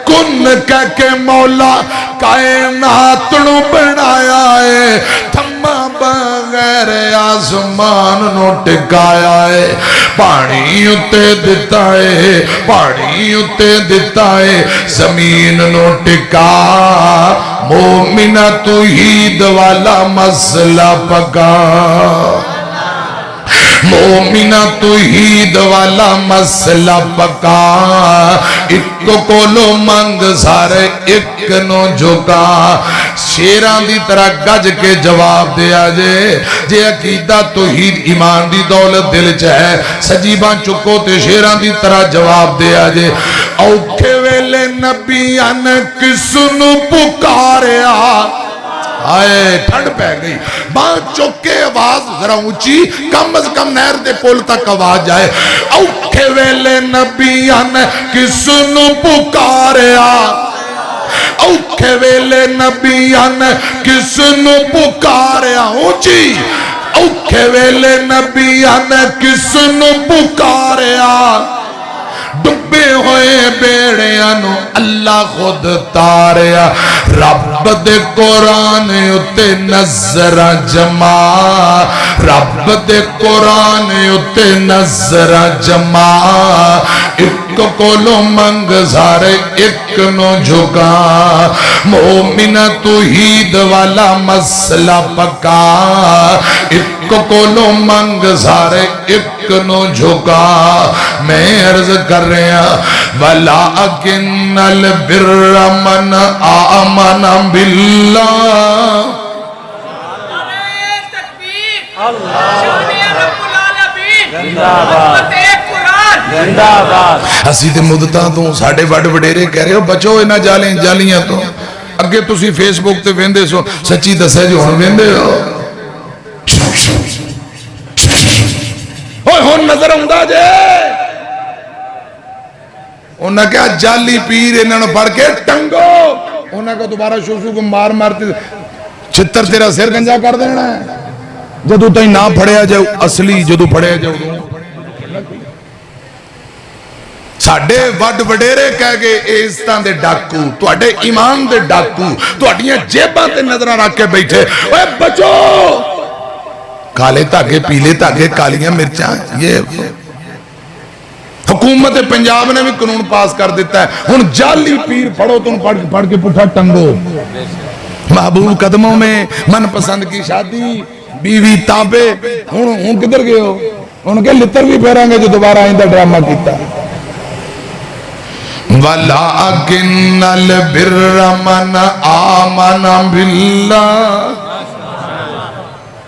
कुन कह के मौला कायनात नू बनाया है। थम्मा बगैर आसमान नू टिकाया है, पानी उत्ते दिता है, पानी उत्ते दिता है, जमीन नू टिका। मोमिन तौहीद वाला मसला पका, मोमिना तौहीद वाला मसला पका। एक कोलो मंग सारे एक नो झुका। शेरां दी तरह गज के जवाब दिया जे अकीदा तौहीद ईमान दी दौलत दिल च है, सजीबा चुको ते शेरां दी तरह जवाब दिया जे। औखे वेले नबियां ने किसनू पुकारिया, आए ठंड पै गई, बांह चुक के आवाज जरा ऊंची, कम अज कम नहर दे पुल तक आवाज जाए। औखे वेले नबियां ने किसनू पुकारिया, औखे वेले नबियां ने किसनू पुकारिया, ऊंची। औखे वेले नबियां ने किसनू पुकारिया, डुबे ہوئے بیڑیاں نو اللہ خود تاریا رب دے قرآن اتے نظر جما رب دے قرآن اتے نظر جما ایک کولو منگ سارے ایک نو جھکا مومن توحید والا مسئلہ پکا ایک کولو منگ سارے ایک نو جھکا میں عرض کر رہا وَلَٰكِنَّ الْبِرَّ مَنْ آمَنَ بِاللَّهِ اسی تے مدتاں تو ساڑھے وڈ وڈیرے کہہ رہے ہو بچو انہاں جالیاں تو اگے تسی فیس بک تے ویندے سو سچی دسے جو ہن ویندے ہو اوئے ہن نظر آوندا جے انہاں کہا جالی پیر انہاں نوں پڑھ کے ٹنگو انہاں کو دوبارہ شوشو کو مار مارتے چھتر تیرا سر گنجا کر دینا ہے جدو تائیں نہ پڑھیا جاؤ اصلی جدو پڑھیا جاؤ ساڑھے وڈ وڈیرے کہہ گئے ایستان دے ڈاکو تواڈے ایمان دے ڈاکو تواڈیاں جیباں تے نظراں رکھ کے بیٹھے اوے بچو کالے تاگے پیلے تاگے کالیاں مرچاں یہ حکومت پنجاب نے بھی قانون پاس کر دیتا ہے ہن جعلی پیر پڑھو تم پڑھ کے پٹھا ٹنگو محبوب قدموں میں من پسند کی شادی بیوی تابے ہن کدھر گئے ہو ان کے لتر بھی پھیریں گے جو دوبارہ آئندہ ڈرامہ کیتا وَلَٰكِنَّ الْبِرَّ مَنْ آمَنَ بِاللَّهِ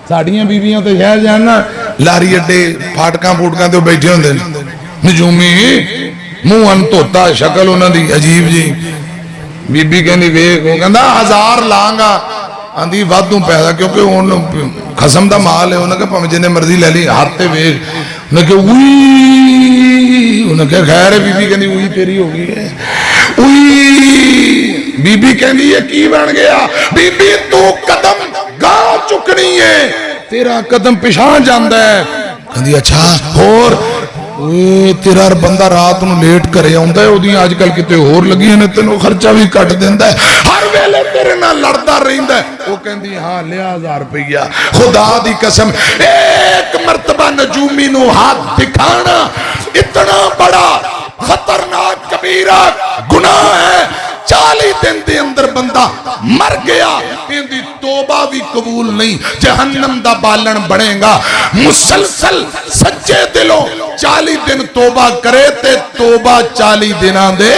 ساڑیاں بیویاں تو شہر جاننا لاری اڈے پھاٹکاں پھوٹکاں تو بیٹھے ہوندے نجومی منہ ان توتا شکل انہاں دی عجیب جی بی بی کہندی ویکھ او کہندا 1000 لانگا آندھی وادوں پیدا کیونکہ ان قسم دا مال ہے انہاں کہ پاویں جنے مرضی لے لی ہاتھ تے ویکھ انہاں کہ اوئی انہاں کہ خیر ہے بی بی کہندی اوئی تیری ہو گئی ہے اوئی بی بی کہندی یہ کی بن گیا بی بی تو قدم گاہ چکنی ہے تیرا قدم پچھان جاندا ہے کہندی اچھا اور تیرا بندہ رات نو لیٹ کرے آندا ہے اودی آج کل کتے ہور لگی نے تینوں خرچہ بھی کٹ دیندا ہے ہر ویلے تیرے نال لڑدا رہندا ہے او کہندی ہاں لیا 1000 روپیہ خدا دی قسم ایک مرتبہ نجومی نو ہاتھ دکھانا اتنا بڑا خطرناک کبیرہ گناہ ہے 40 دن دے اندر بندہ مر گیا اندی توبہ بھی قبول نہیں جہنم دا بالن بڑھے گا مسلسل سچے دلوں 40 دن توبہ کرے تے توبہ 40 دناں دے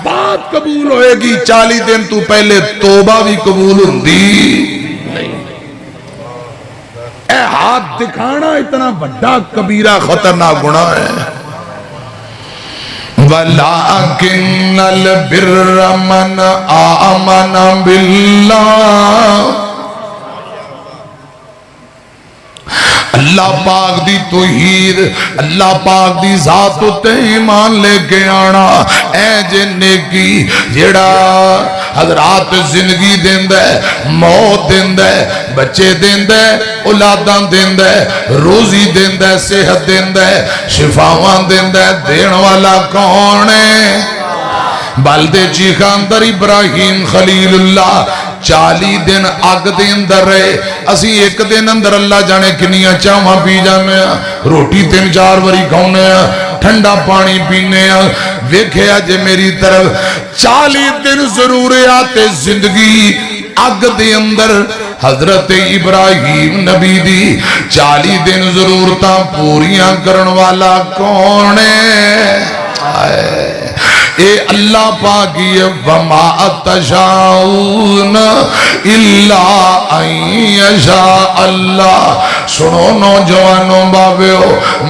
بعد قبول ہوئے گی 40 دن تو پہلے توبہ بھی قبول ہوندی اے ہاتھ دکھانا اتنا بڑا کبیرہ خطرناک گناہ ہے وَلَٰكِنَّ الْبِرَّ مَنْ آمَنَ بِاللَّهِ اللہ پاک دی توحید اللہ پاک دی ذات تے ایمان لے کے آنا اے جنے کی جڑا حضرات زندگی دیندہ ہے موت دیندہ ہے بچے دیندہ ہے اولاداں دیندہ ہے روزی دیندہ ہے صحت دیندہ ہے شفاوان دیندہ ہے دین والا کون ہے بالدے چیخ اندر ابراہیم خلیل اللہ 40 دن آگ دے اندر رہے اسی ایک دن اندر اللہ جانے کنیاں چاہاں پی جانے روٹی 3-4 وری کھونے ٹھنڈا پانی پینے ویکھے جے میری طرف 40 دن ضروریات زندگی آگ دے اندر حضرت ابراہیم نبی دی 40 دن ضرورتاں پوریاں کرن والا کون ہے اے اللہ پاکی وما تشاؤون الا ان یشاء اللہ سنو نوجوانوں باویو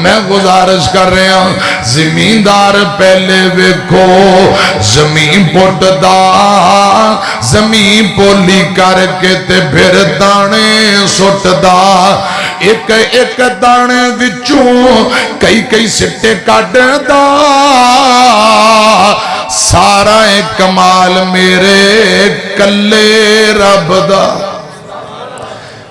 میں گزارش کر رہا ہوں زمیندار پہلے ویکھو زمین پوٹ دا زمین پولی کر کے تے پھر دانے سٹ دا ایک ایک دانے وچوں کئی سٹے کٹ دا سارا کمال میرے کلے رب دا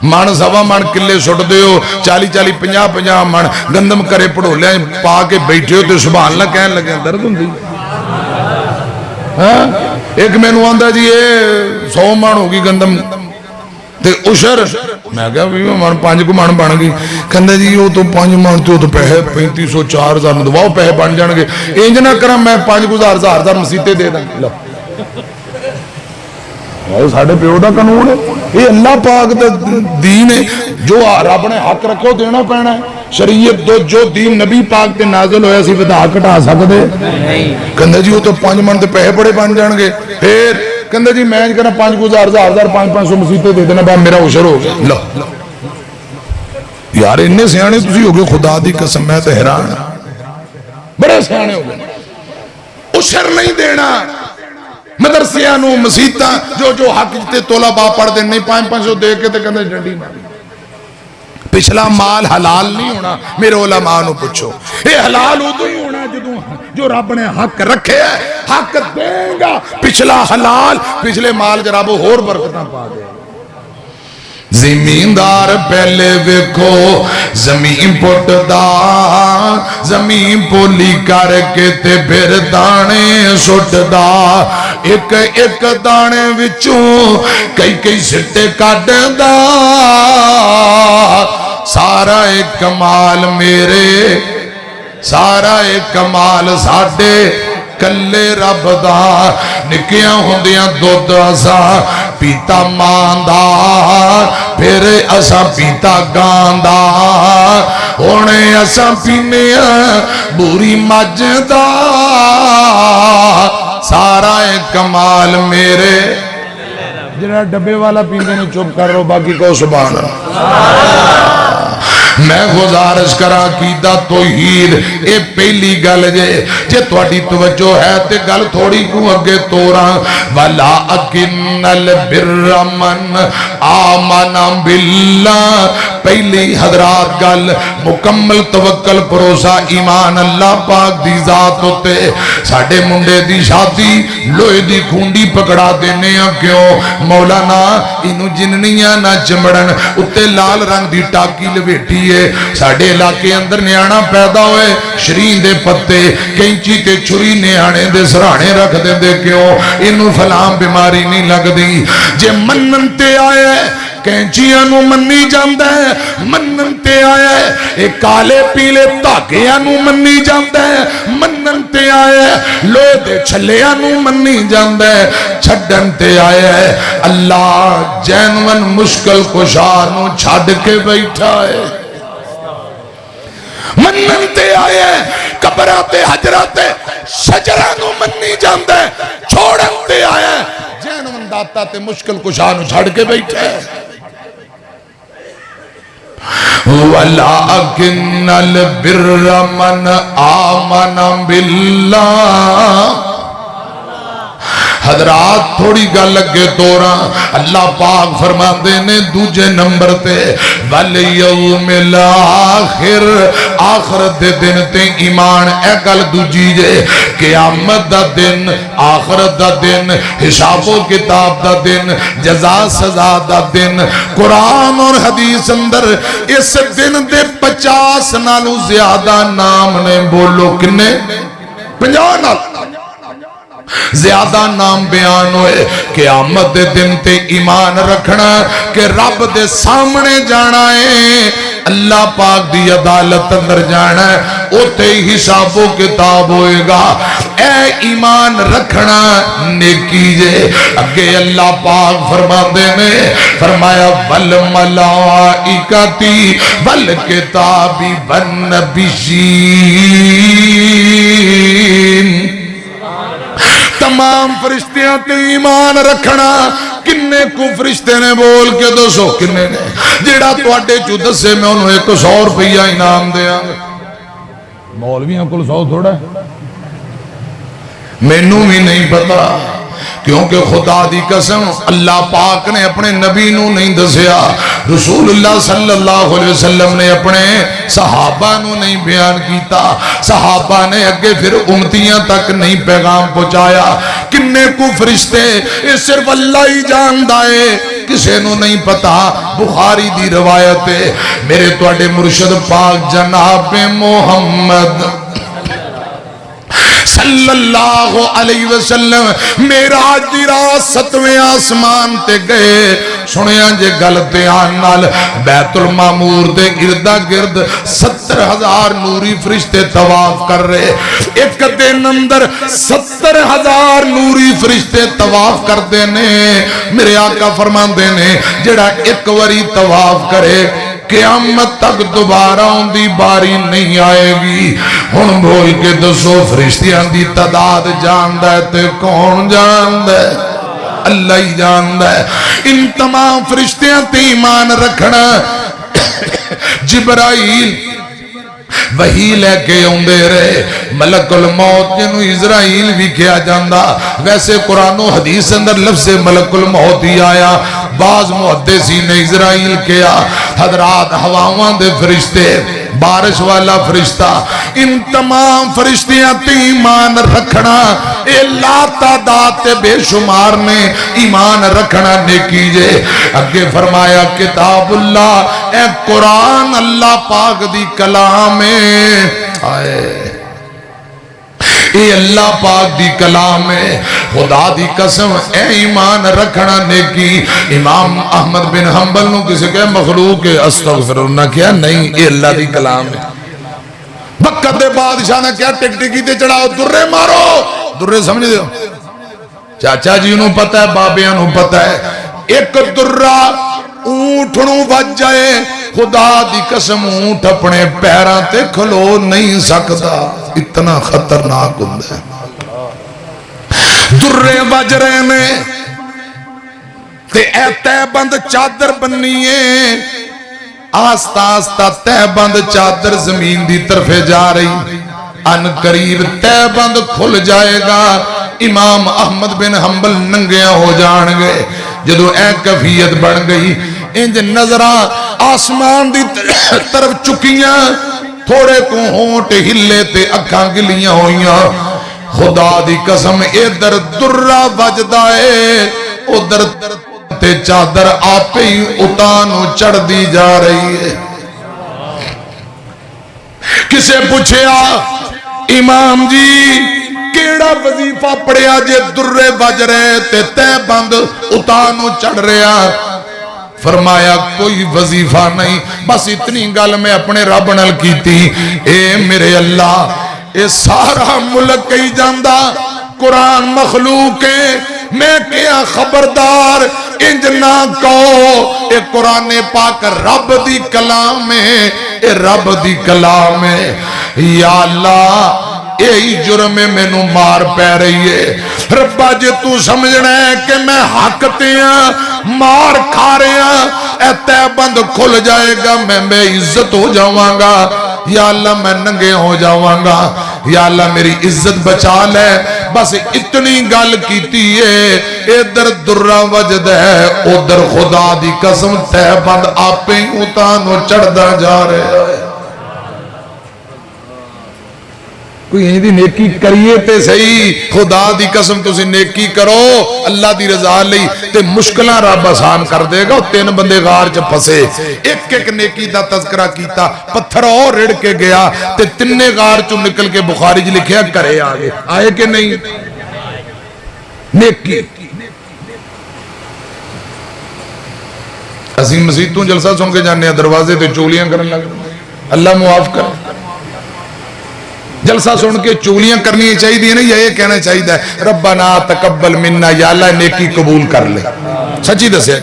من سوا من کلے سٹ دیو 40 50 من گندم کرے پڑھو لیا پا کے بیٹھے ہو تو سبحان اللہ کہنے لگے درد ہوں دی हाँ एक मैनू आंदा जी ये 100 मन हो गई गंदम ते उशर मैं क्या भी मन 5 को मन बन गई कहंदा जी वो तो 5 मन तो पैसे 3500 4000 दबाओ पैसे बन जाएंगे इंज ना करा मैं 5000 मसीते दे दा लो साडे प्यो दा कानून है ये अल्लाह पाक दा दीन है जो रब ने हक रखे देना पैना है शरीयत जो दीन नबी पाक ते नाज़िल होया सी वधा घटा सकदे नहीं कहंदा जी वो तो 5 मन ते पैसे बड़े बन जाएंगे फिर कहंदा जी मैं कहना 5000 500 मसीते दे देना बा मेरा उशर हो गया लो यार इन्ने सियाने तुसी हो गए खुदा दी कसम मैं ते हैरान बड़े सियाने हो गए उशर नहीं देना मदरसियां नूं मसीतां जो हक ते तोला बा पढ़दे नहीं 500 दे के ते कहंदे डंडी मारी पिछला माल हलाल नहीं होना मेरे उलमा नूं पुछो ये हलाल उदों ही होना जदों जो रब ने हक रखे हक देगा पिछला हलाल पिछले माल च रब होर बरकतां पा दे ज़मींदार पहले वेखो ज़मीन पुटदा ज़मीन पोली करके ते फिर दाने सुटदा एक एक दाने विचों कई सिट्टे कढदा सारा एक कमाल मेरे सारा एक कमाल साडे कल्ले रब दा निक्कियां हुंदियां दुध असा पीता मां दा फिर असा पीता गां दा हुणे असा पीने बुरी मझ दा सारा एक कमाल मेरे जरा डब्बे वाला पींदे ने चुप कर रो बाकी को सुभान अल्लाह मैं गुजारिश करा कीदा तौहीद ये पहली गल जे तुहाडी तवज्जो है ते गल थोड़ी को अगे तोरा वला अकिन्नल बिर्र मन आमना बिल्लाह पहली हजरात गल मुकम्मल तवक्कल भरोसा ईमान अल्लाह पाक दी जात उत्ते साडे मुंडे दी शादी लोहे दी खूंडी पकड़ा देने आ क्यों मौलाना इनू जिन्नियां ना चमड़न उत्ते लाल रंग दी टाकी लवेटी साडे इलाके अंदर न्याणा पैदा होए शरीन दे पत्ते कैंची ते छुरी न्याणे दे सराणे रख देंदे क्यों इनू फलाम बीमारी नहीं लगदी जे मन्नन ते आया कैंचियां नू मन्नी जांदा है मन्नन ते आया है काले पीले धागियां नू मन्नी जांदा है मन्नन ते आया है लोहे दे छल्लियां नू मन्नी जांदा है छड्डन ते आया है अल्लाह जैनवन मुश्किल कुशा नू छड्ड के बैठा है मन्नन ते आया कबरां ते हजरां ते शजरां नू मन्नी जांदा है छोड़न ते आया जैनवन दाता ते मुश्किल कुशा नू छड़ के बैठा है वला अकिन्नल बिर्र मन आमना बिल्लाह हजरात थोड़ी गल अगे तोरा अल्लाह पाक फरमाते ने दूजे नंबर ते वल यौमिल आखिर आखरत दे दिन ते ईमान ए गल दूजी जे क़यामत दा दिन आखरत दा दिन हिसाबो किताब दा दिन जजा सजा दा दिन कुरान और हदीस अंदर इस दिन दे 50 नालों ज्यादा नाम ने बोलो किन्ने 50 नाल ज्यादा नाम बयान होए क़यामत दे दिन ते ईमान रखना कि रब दे सामने जाना है अल्लाह पाक दी अदालत अंदर जाना है उते हिसाबो किताब होएगा ए ईमान रखना नेकी जे अगे अल्लाह पाक फरमाते ने फरमाया वल मलाइकती वल किताबी वन नबिय्यीन तमाम फरिश्तियां ते ईमान रखना किन्ने को फरिश्ते ने बोल के दसो किन्ने ने जेड़ा तुहाडे चो दसे मैं उन्होंने 100 रुपया इनाम देंगा मौलवियों को 100 थोड़ा मैनू भी नहीं पता क्योंकि खुदा दी कसम अल्लाह पाक ने अपने नबी नू नहीं दसिया रसूलुल्लाह सल्लल्लाहु अलैहि वसल्लम ने अपने सहाबा नू नहीं बयान किया सहाबा ने अगे फिर उम्मतियां तक नहीं पैगाम पहुंचाया किन्ने को फरिश्ते ये सिर्फ अल्लाह ही जानदा है किसे नू नहीं पता बुखारी दी रवायत है मेरे तुहाडे मुर्शिद पाक जनाब मोहम्मद صلی اللہ علیہ وسلم معراج دی رات 7ویں آسمان تے گئے سنیا جے گل دھیان نال بیت المعمور دے اردا گرد 70,000 نوری فرشتے طواف کر رہے ایک دن اندر 70,000 نوری فرشتے طواف کر دینے میرے آقا فرمان دینے جڑا ایک وری طواف کرے قیامت تک دوبارہ ان دی باری نہیں آئے گی ہن بول کے دسو فرشتیاں دی تعداد جاندہ ہے تے کون جاندہ ہے اللہ ہی جاندہ ہے ان تمام فرشتیاں تے ایمان رکھنا جبرائیل وہی لے کے اوندے رہے ملک الموت جنو اسرائیل بھی کیا جاندہ ویسے قرآن و حدیث اندر لفظ ملک الموت ہی آیا بعض محدثین نے اسرائیل کیا حضرات ہواؤں دے فرشتے بارش والا فرشتہ ان تمام فرشتیاں تے ایمان رکھنا اے لا تعداد تے بے شمار نے ایمان رکھنا نیکی جے اگے فرمایا کتاب اللہ اے قرآن اللہ پاک دی کلام آئے اے اللہ پاک دی کلام ہے خدا دی قسم اے ایمان رکھنا نیکی امام احمد بن حنبل نو کسی کہ مخلوق ہے استغفراللہ کیا نہیں اے اللہ دی کلام ہے بکت دے بادشاہ نے کیا ٹک ٹکی تے چڑھاؤ درے مارو درے سمجھ دے چاچا جی انہوں پتہ ہے بابیاں انہوں پتہ ہے ایک درہ اونٹھنوں بچ جائے خدا دی قسم اونٹ اپنے پیران تے کھلو نہیں سکتا اتنا خطرناک ہوندہ ہے درے بجرے میں تے اے تے بند چادر بننیے آستا آستا تے بند چادر زمین دی طرف جا رہی ان قریب تے بند کھل جائے گا امام احمد بن حنبل ننگیاں ہو جان گے جدو اے کفیت بن گئی انج نظرہ آسمان دی طرف چکیاں تھوڑے کو ہونٹ ہلے تے اکھاں گلیاں ہوئیاں خدا دی قسم ادھر درہ بجدائے ادھر تے چادر آپے ہی اتانو چڑھ دی جا رہی ہے کسے پوچھیا امام جی کیڑا وظیفہ پڑیا جے درے بج رہے تے بند اتانو چڑھ رہا فرمایا کوئی وظیفہ نہیں بس اتنی گل میں اپنے رب نال کی تھی اے میرے اللہ اے سارا ملک کئی جاندہ قرآن مخلوق ہے میں کیا خبردار انج نہ کہو اے قرآن پاک رب دی کلام ہے اے رب دی کلام ہے یا اللہ یہی جرم میں نو مار پہ رہی ہے ربا جے تو سمجھنا ہے کہ میں حق تیاں مار کھا رہے ہیں اے تے بند کھل جائے گا میں بے عزت ہو جاؤں گا یا اللہ میں ننگے ہو جاؤں گا یا اللہ میری عزت بچا لے بس اتنی گل کیتی ہے ادھر درہ وجد ہے ادھر خدا دی قسم تے بند آپے اتانو چڑھدا جا رہے ہیں کوئی یہی دی نیکی کریے تے صحیح خدا دی قسم تو سے نیکی کرو اللہ دی رضا لئی تے مشکلہ رب آسان کر دے گا 3 بندے غار چ پھسے ایک ایک نیکی دا تذکرہ کیتا پتھر اور رڑ کے گیا تے 3 غار چ نکل کے بخاری جی لکھیا کرے آگے آئے کہ نہیں نیکی عظیم مسیح تو جلسہ سن کے جانے ہیں دروازے تے چولیاں کرن لگ اللہ معاف کر جلسہ سن کے چولیاں کرنی چاہیے دی نہیں یہ کہنا چاہیے ربنا تقبل منا یا اللہ نیکی قبول کر لے سچی دسے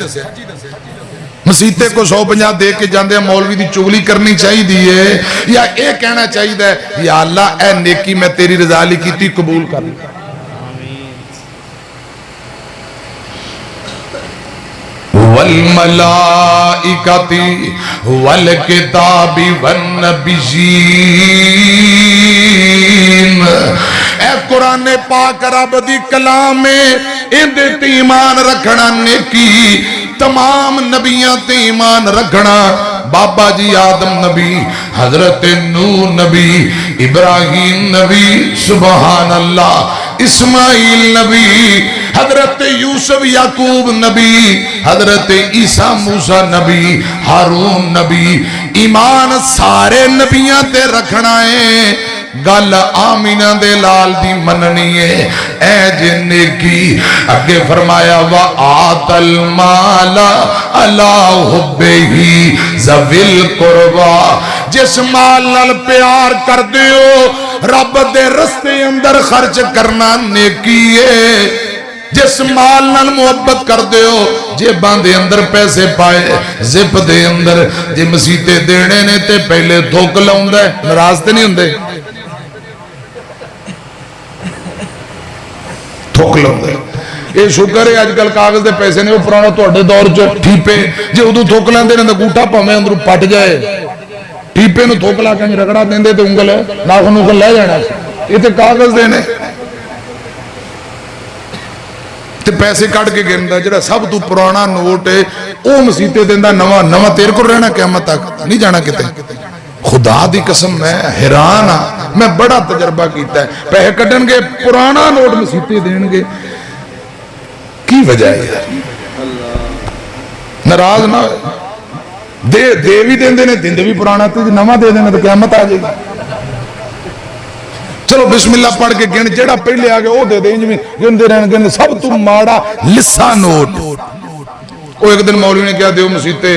مسیحتے کو 150 دے کے جاندے ہیں مولوی دی چگلی کرنی چاہیے دیئے یا یہ کہنا چاہیے یا اللہ اے نیکی میں تیری رضا لی کی تھی قبول کر لے والملائکتی والکتاب والنبیین اے قرآن پاک رب دی کلام میں اندے تے ایمان رکھنا نیکی تمام نبیاں تے ایمان رکھنا بابا جی آدم نبی حضرت نوح نبی ابراہیم نبی سبحان اللہ اسماعیل نبی حضرت یوسف یعقوب نبی حضرت عیسیٰ موسیٰ نبی ہارون نبی ایمان سارے نبیاں تے رکھنا ہے गल आमीना दे लाल दी मननी है ऐ जे नेकी। अगे फरमाया वा आतल माला अला हुब्बिही ज़विल कुर्बा, जिस माल नाल प्यार कर दियो रब दे रस्ते अंदर खर्च करना नेकी है। जिस माल नाल मुहब्बत कर दियो जेबां दे अंदर पैसे पाए जिप दे अंदर जे मसीते देने ने ते पहले थुक लाउंदा है, नाराज ते नहीं हुंदे, थुक लाउंदा। ये शुक्र है अजकल कागज के पैसे ने, वो पुराना तुहाडे दौर च ठीपे जे उदों थुक लैंदे ने अंगूठा भावें अंदरों पट जाए, ठीपे नूं थुक ला के रगड़ा देंदे ते उंगल नाखून उंगल लै जाना। ये ते कागज दे ने ते पैसे कट के गिनदा। जिहड़ा सब तो पुराना नोट है वह मसीते देंदा, नवा नवा तेरे को रहना क़यामत तक नहीं जाना किते। खुदा दी कसम मैं हैरान हाँ, मैं बड़ा तजर्बा किया है। पैसे कड्डणगे पुराना नोट मसीते देणगे, की वजह है यार? नाराज ना दे भी देंदे ने, दिंदे भी पुराना, तो नवा दे देना तो क़यामत आ जाएगी। चलो बिस्मिल्लाह पढ़ के गिन, जेड़ा पहले आ गया वो दे दे, गिनते रहने। सब तो माड़ा लिस्सा नोट। वो एक दिन मौलवी ने क्या दियो मसीते,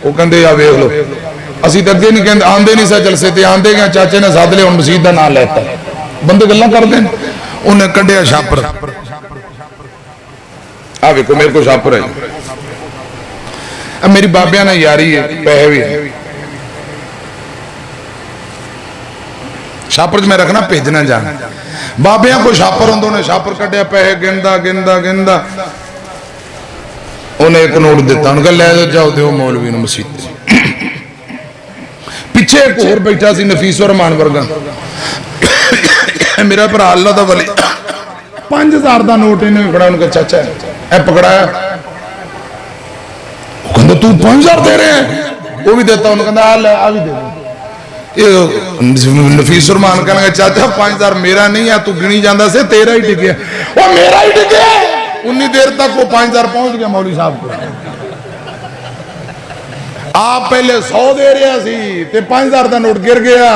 वो कहते आ वेख लो, असी तो अगे नहीं कहते, आंदे नहीं सा जलसे ते, आंदे गए चाचे ने सद लिया, मसीत का नाम लैता, बंदे गल्लां करते हैं। उन्हें कढ़िया छापर, आ वेखो मेरे को छापर है, मेरी बाबिया ने यारी है, पैसे भी है, छापर मैं रखना भेजना जाना। बाबिया को छापर होंगे, उन्हें छापर कटिया, पैसे गिनदा गिनदा गिनदा, उन्हें एक नोट दिता, उन्हें लै जाओ दो मौलवी ने मसीत। पिछे एक होर बैठा सी नफीस रहमान वर्गा, मेरा भरा अल्लाह दा वली, 5000 का नोट इन्हें फड़ा, उन्हें चाचा है पकड़ाया, कहता तू 5000 दे रहे हैं, वो भी देता, उन्हें कहता आ भी दे। नफीस रहमान कहने चाचा 5000 मेरा नहीं है, तू गिनी जाता से तेरा ही टिकया, वो मेरा ही टिकया। उन्नी देर तक वो 5000 पहुंच गया मौलवी साहब को। आप पहले 100 दे रहा सी ते 5000 का नोट गिर गया,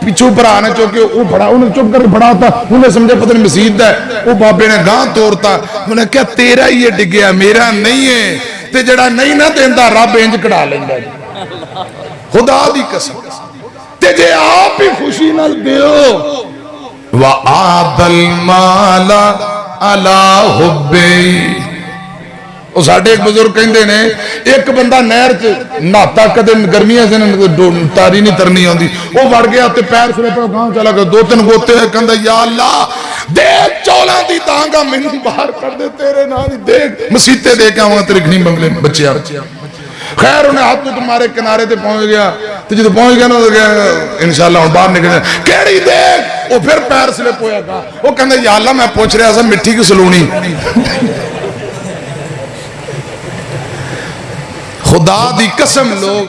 पिछू भरा ने चुके वो फड़ा, उन्हें चुप करके फड़ाता, उन्हें समझा पता नहीं मसीत है, वो बाबे ने गांह तोड़ता, उन्हें क्या तेरा ही है डिगया, मेरा नहीं है। ते जड़ा नहीं ना देंदा रब इंज कढ़ा लेंदा, खुदा दी कसम। ते जे आप ही खुशी नाल दियो वा आदल माला अला हुब्बे। ਉਹ ਸਾਡੇ ਇੱਕ ਬਜ਼ੁਰਗ ਕਹਿੰਦੇ ਨੇ ਇੱਕ ਬੰਦਾ ਨਹਿਰ 'ਚ ਨਹਾਤਾ, ਕਦੇ ਗਰਮੀਆਂ ਸੇ ਤਾਰੀ ਨਹੀਂ ਤਰਨੀ ਆਉਂਦੀ, ਉਹ ਵੜ ਗਿਆ ਤੇ ਪੈਰ ਸਿਰੇ ਪਾ ਗਾਂ ਚਲਾ ਗਿਆ, 2-3 ਗੋਤੇ ਕਹਿੰਦਾ ਯਾ ਅੱਲਾ ਦੇ ਚੌਲਾਂ ਦੀ ਤਾਂਗਾ ਮੈਨੂੰ ਬਾਹਰ ਕੱਢ ਦੇ, ਤੇਰੇ ਨਾਲ ਹੀ ਦੇ ਮਸੀਤੇ ਦੇ ਕੇ ਆਵਾਂ ਤੇਰੇ ਘਣੀ ਬੰਗਲੇ ਬੱਚਿਆਂ। खैर उन्हें हाथ तो तुम्हारे किनारे ते पहुंच गया, तो जो पहुंच गया ना इंशाल्लाह हम बाहर निकल केड़ी देख, वो फिर पैर स्लिप होया, वो कहंदा या अल्लाह मैं पूछ रहा था मिट्टी की सलूनी। खुदा दी कसम लोग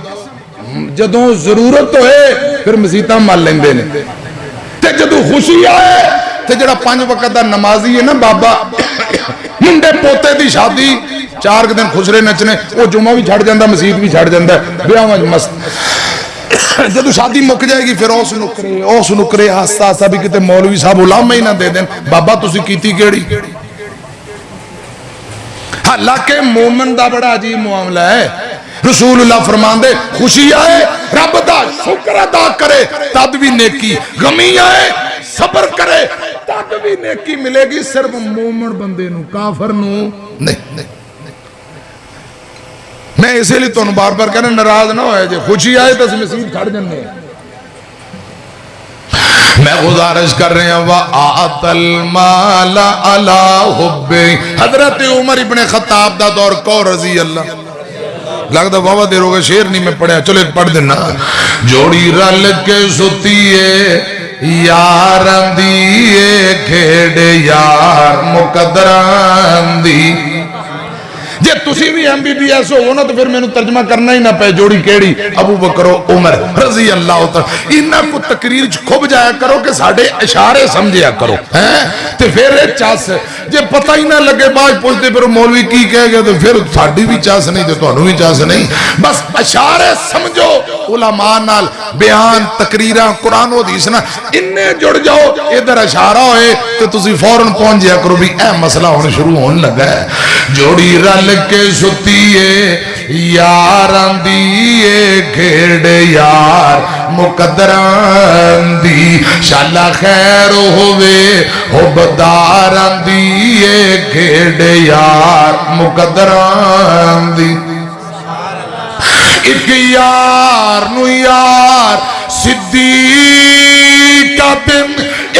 जदों जरूरत होए फिर मसीता मल लेंदे ने, ते जदों खुशी आए ते जड़ा 5 वक्त दा नमाजी है ना बाबा, मुंडे पोते दी शादी 4 दिन खुसरे नचने, वो जुमा भी छड़ जाता, मसीत भी छड़ जाता, ब्याह मस्त। जब शादी मुक जाएगी फिर उस नुकरे आस्ता आस्ता भी कितने मौलवी साहब उलामा ही ना दे देन, बाबा तुसी कीती केड़ी। हालांकि मोमन दा बड़ा अजीब मामला है, रसूलुल्लाह फरमांदे खुशी आए रब दा शुक्र अदा करे तद भी नेकी, गमी आए सबर करे तद भी नेकी मिलेगी, सिर्फ मोमन बंदे नू, काफर नू नहीं। मैं इसलिए तुहानू बार बार कहना नाराज ना होया, जे खुशी आए तो मसीत छड़ जन्ने। मैं गुजारिश कर रहे हैं वा आतल माला अला हुब्बे। हजरत उमर इब्ने खत्ताब दा दौर को रजी अल्लाह, लगता वावा देर हो गया, शेर नहीं मैं पढ़िया, चलो एक पढ़ देना। जोड़ी रल के सुतीए यार दी खेड़ यार मुकदरां दी, जे तुसी भी MBBS हो ना तो फिर मैनू तर्जमा करना ही ना पे जोड़ी केड़ी अबू बकर उमर रजी अल्लाह तआला इन्हां को तकरीर च खुब जाया करो कि साडे इशारे समझिया करो हैं ते फिर चस जे पता ही ना लगे बाद पुछदे फिर मौलवी की कह गया तो फिर साडी भी चस नहीं ते तुहानू भी चस नहीं बस इशारे समझो उलमा नाल बयान तकरीरां कुरान हदीस ना इन्ने जुड़ जाओ इधर इशारा होए तो तुसी फौरन पहुंच जाया करो भी ए मसला हुण शुरू होने लगा है जोड़ी रल के सुतीए यारां दी खेड़ यार मुकद्दरां दी शाला खैर होवे हुबदारां दी खेड़ यार मुकद्दरां दी एक यार नु यार सिद्दीका दिन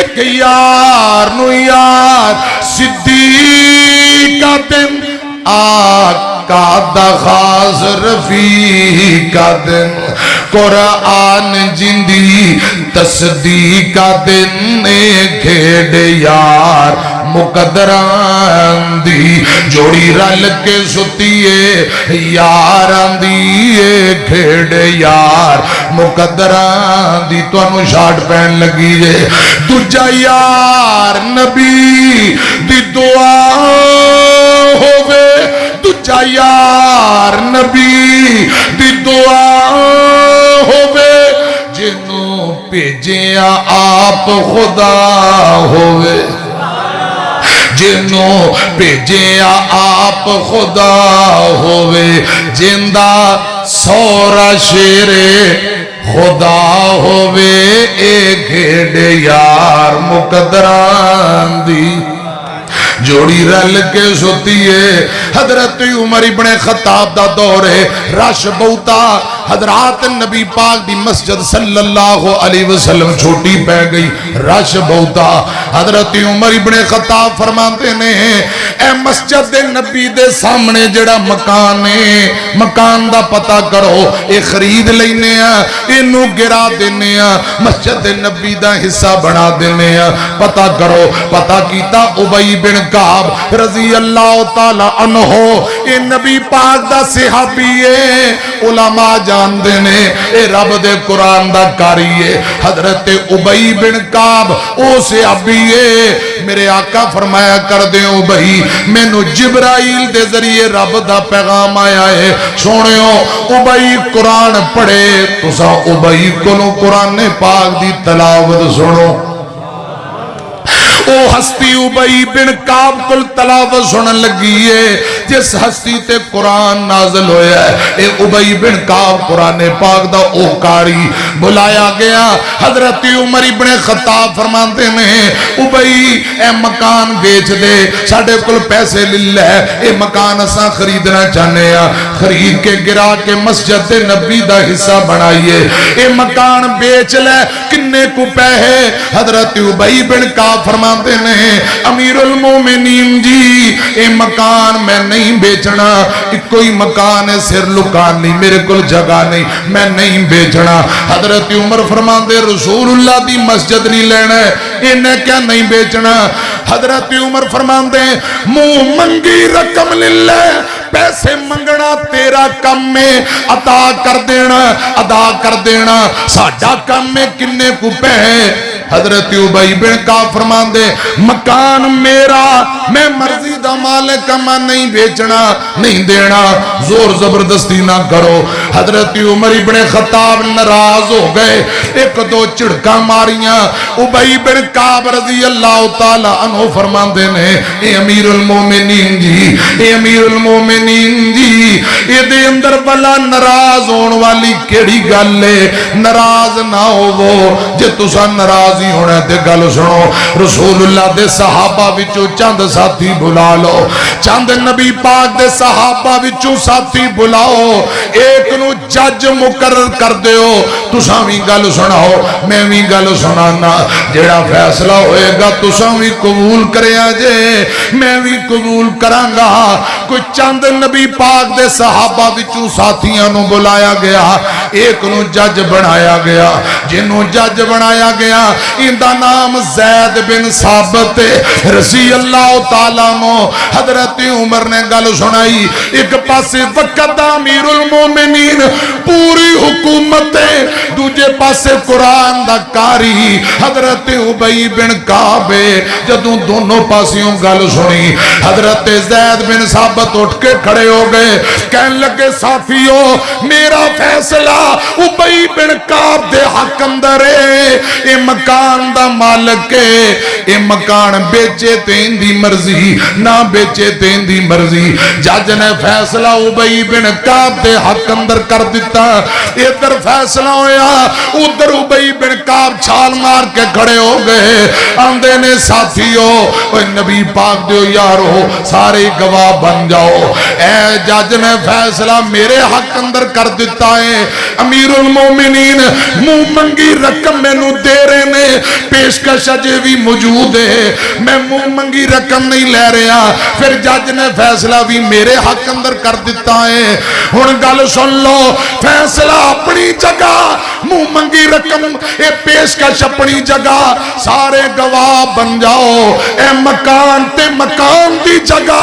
एक यार नु यार सिद्दीका दिन आका दा खास रफीका दिन कुरान जिंदी तस्दीका दिन खेड़ यार मुकद्दरां दी जोड़ी रल के सुतीए यारां दी खेड़ यार मुकद्दरां दी तुहानू शाट पैन लगी जे दूजा यार नबी दी दुआ होवे दूजा यार नबी दी दुआ होवे जिन्नू भेजिया आप खुदा होवे जिन्नू भेजिया आप खुदा होवे जिंदा सौरा शेरे खुदा होवे ए खेड़ यार मुकद्दरां दी जोड़ी रल के सुतीए हजरत उमर इब्ने खत्ताब दा दौर है रश बहुता हजरात नबी पाक दी मस्जिद सल्लल्लाहु अलैहि वसल्लम छोटी पै गई रश बहुता हजरत उमर इब्ने खत्ताब फरमाते ने ए मस्जिद दे नबी दे सामने जेड़ा मकान है मकान दा पता करो ये खरीद लेने आ इनू गिरा देने आ मस्जिद दे नबी दा हिस्सा बना देने आ पता करो पता कीता उबई बिन काब रजी अल्लाह तआला अन्हो ये नबी पाक दा सहाबी है उलमा जानदे ने ए रब दे कुरान दा कारी है हजरत उबई बिन काब ओ सहाबी है मेरे आका फरमाया कर दे उबई मैनू जिब्राइल दे जरिए रब दा पैगाम आया है सुनियो उबई कुरान पढ़े तुसा उबई कोलों कुरान पाक दी तलावत सुनो ओ हस्ती उबई बिन काब कुल तलावत सुनन लगी है जिस हस्ती ते कुरान नाज़िल होया है ए उबई बिन काब कुरान पाक दा ओ कारी बुलाया गया हजरत उमर इब्ने खत्ताब फरमाते ने उबई ए मकान बेच दे साडे कुल पैसे ले ले ए मकान असां खरीदना चाहने आ खरीद के गिरा के मस्जिद दे नबी दा हिस्सा बनाइए ए मकान बेच ले किन्ने को पैसे हजरत उबई बिन काब फरमाते ने अमीरुल मोमिनीन जी ए मकान मैं नहीं बेचना इको ही मकान है सिर लुकान नहीं मेरे को जगह नहीं मैं नहीं बेचना हजरत उमर फरमाते रसूलुल्लाह दी मस्जिद नहीं लेना इन्हें क्या नहीं बेचना हजरत उमर फरमाते मुंह मंगी रकम ले ले पैसे मंगना तेरा काम में अदा कर देना साडा काम में किन्ने को पैसे हजरत उबई बिन काब फरमाते मकान मेरा मैं मर्जी दा मालिक मैं नहीं बेचना नहीं देना जोर जबरदस्ती ना करो हजरत उमर इब्ने खत्ताब नाराज हो गए एक दो झिड़का मारियां उबई बिन काब रजी अल्लाह तआला अन्हु फरमाते ने ए अमीरुल मोमिनीन जी ए अमीरुल मोमिनीन जी इहदे अंदर भला नाराज होने वाली केड़ी गल है नाराज ना होवो जे तुसा नाराज ही होना ते गल सुनो रसूलुल्लाह दे सहाबा विचों चंद साथी बुला लो चंद नबी पाक दे सहाबा विचों साथी बुलाओ एक नु जज मुकर्रर कर दियो तुसा भी गल सुनाओ मैं भी गल सुनाना जेड़ा फैसला होएगा तुसा भी कबूल करया जे मैं भी कबूल करांगा کوئی چند نبی پاک دے صحابہ وچوں ساتھیاں نو بلایا گیا ایک نو جج بنایا گیا جنوں جج بنایا گیا اندہ نام زید بن ثابت رضی اللہ تعالیٰ نو حضرت عمر نے گل سنائی ایک پاسے وقت امیر المومنین پوری حکومت دوجے پاسے قرآن دا کاری حضرت عبی بن کعب جدوں دونوں پاسیوں گل سنی حضرت زید بن ثابت اٹھ کے کھڑے ہو گئے کہنے لگے ساتھیو میرا فیصلہ عبی بن کعب دے حق اندر ہے اے مکان دا مالک ہے اے مکان بیچے تین دی مرضی نہ بیچے تین دی مرضی جج نے فیصلہ عبی بن کعب دے حق اندر کر دیتا ادھر فیصلہ ہویا ادھر عبی بن کعب چھال مار کے کھڑے ہو گئے آندے نے ساتھیو اے نبی پاک دیو یارو سارے گواہ بن جاؤ اے جج نے فیصلہ میرے حق اندر کر دیتا ہے امیر المومنین منہ منگی رقم میں نو دے رہے نے پیشکش اجے بھی موجود ہے میں منہ منگی رقم نہیں لے رہا پھر جج نے فیصلہ بھی میرے حق اندر کر دیتا ہے ہن گل سن لو فیصلہ اپنی جگہ منہ منگی رقم اے پیشکش اپنی جگہ سارے گواہ بن جاؤ اے مکان تے مکان دی جگہ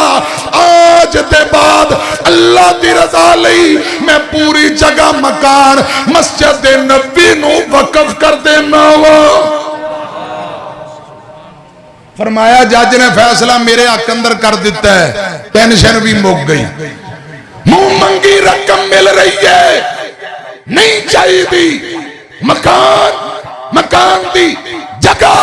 آج دے بعد اللہ دی رضا لئی میں پوری جگہ مکان مسجد نبی نو وقف کر دینا ہوا فرمایا جج نے فیصلہ میرے حق اندر کر دیتا ہے ٹینشن بھی مک گئی منہ منگی رقم مل رہی ہے نہیں چاہیے دی مکان دی جگہ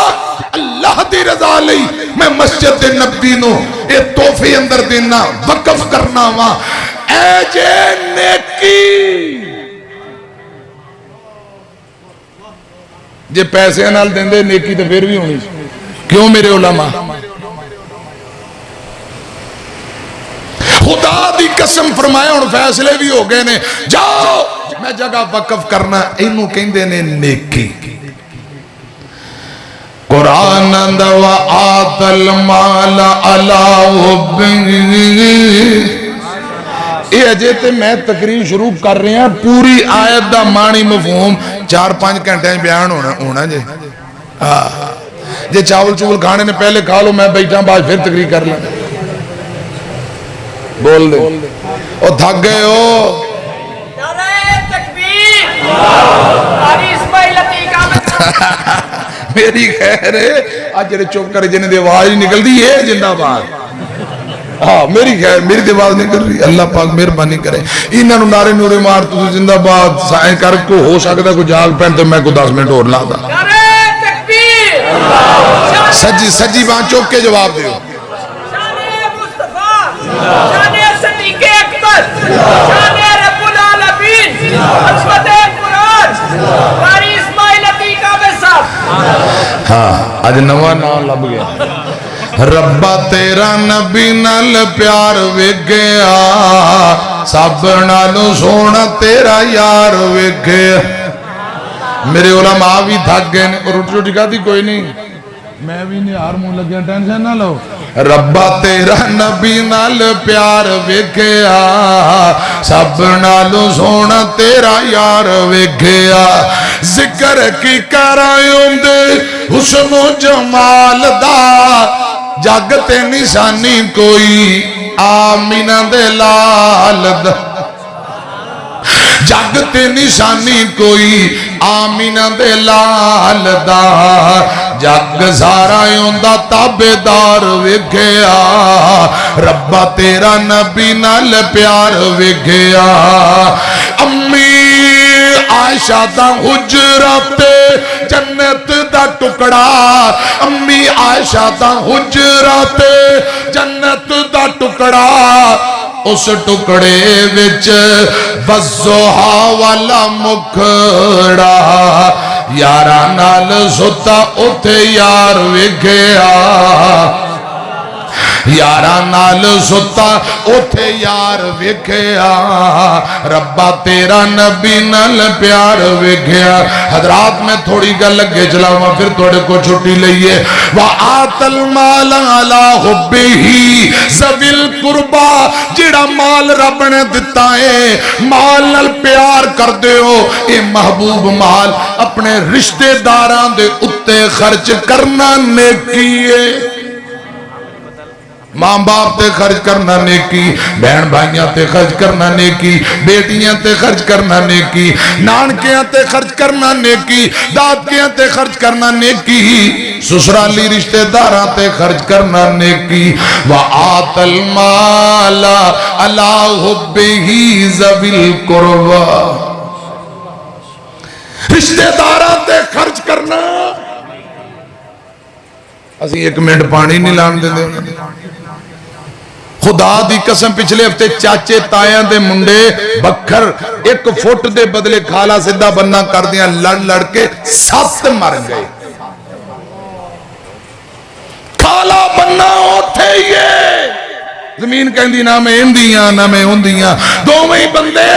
اللہ دی رضا لئی میں مسجد نبی نو اے تحفے اندر دینا وقف کرنا وا اے جے نیکی جے پیسے نال دیندے نیکی تے پھر بھی ہونی کیوں میرے علماء خدا دی قسم فرمایا ہن فیصلے بھی ہو گئے نے جاؤ میں جگہ وقف کرنا اینو کہندے نے نیکی قرآن اندوا آت المال علاو یہ اجے تے میں تقریر شروع کر رہے ہیں پوری آیت دا معنی مفہوم 4-5 گھنٹے بیان ہونا جے چاول چول کھانے نے پہلے کھا لو میں بیٹھا بعد پھر تقریر کر لیں بول دے او تھک گئے ہو نعرہ تکبیر قاری اسماعیل عتیقہ میری خیر ہے آج جڑے چپ کرے جنہیں دی آواز نکل دی ہے زندہ باد ہاں میری خیر میری دی آواز نکل رہی اللہ پاک مہربانی کرے انہاں نو نعرے نورے مار تو زندہ باد سائیں کر کو ہو سکتا کوئی جاگ پہن تو میں کو 10 منٹ اور لا دا نعرہ تکبیر سجی بان چوک کے جواب دیو شان مصطفیٰ شان صدیق اکبر شان رب العالمین عظمت قرآن قاری اسماعیل عتیقہ میں صاحب ہاں آج نواں نام لب گیا ربا تیرا نبی نال پیار وگیا سب نالو سونا تیرا یار وگیا میرے علماء بھی تھک گئے روٹی روٹی کھا دی کوئی نہیں میں بھی نہیں ہار منہ لگیا ٹینشن نہ لو ربا تیرا نبی نال پیار وگیا سب نالو سونا تیرا یار وگیا ذکر کی کرائیوں دے حسن و جمال دا جاگتے نشانی کوئی آمینہ دے لال دا جاگتے نشانی کوئی آمینہ دے لال دا جگ سارا یوندا تابدار وگیا ربا تیرا نبی نال پیار وگیا امی عائشہ دا حجرات جنت دا ٹکڑا امی عائشہ دا حجرات جنت دا ٹکڑا اس ٹکڑے وچ وضحا والا مکھڑا یارا نال ستا اتے یار وگیا यारां नाल सुता उथे यार वेखिया रब्बा तेरा नबी नाल प्यार वेखिया। हजरात मैं थोड़ी गल अगे चलावा फिर थोड़े को छुट्टी लईए। वा आतल माल अला हुब्बिही ज़विल कुर्बा जिहड़ा माल रब ने दिता है माल नाल प्यार करदे हो ये महबूब माल अपने रिश्तेदारां दे उत्ते खर्च करना नेकी है। मां बाप ते खर्च करना नेकी, बहन भाइयों ते खर्च करना नेकी, बेटियां ते खर्च करना नेकी, नानकियां ते खर्च करना नेकी, दादकियां ते खर्च करना नेकी, ससुराली रिश्तेदारां ते खर्च करना नेकी। व आतल माला अला हुब्बिही ज़विल कुर्बा रिश्तेदारां ते खर्च करना। असी एक मिनट पानी नहीं लान देंदे। खुदा दी कसम पिछले हफ्ते चाचे ताया दे मुंडे बखर 1 फुट दे बदले खाला सीधा बन्ना कर दिया लड़ लड़ के 7 मर गए। खाला बन्ना उथे ही है। जमीन कहती ना मैं इंदियां ना मैं उंदियां दोवें ही बंदे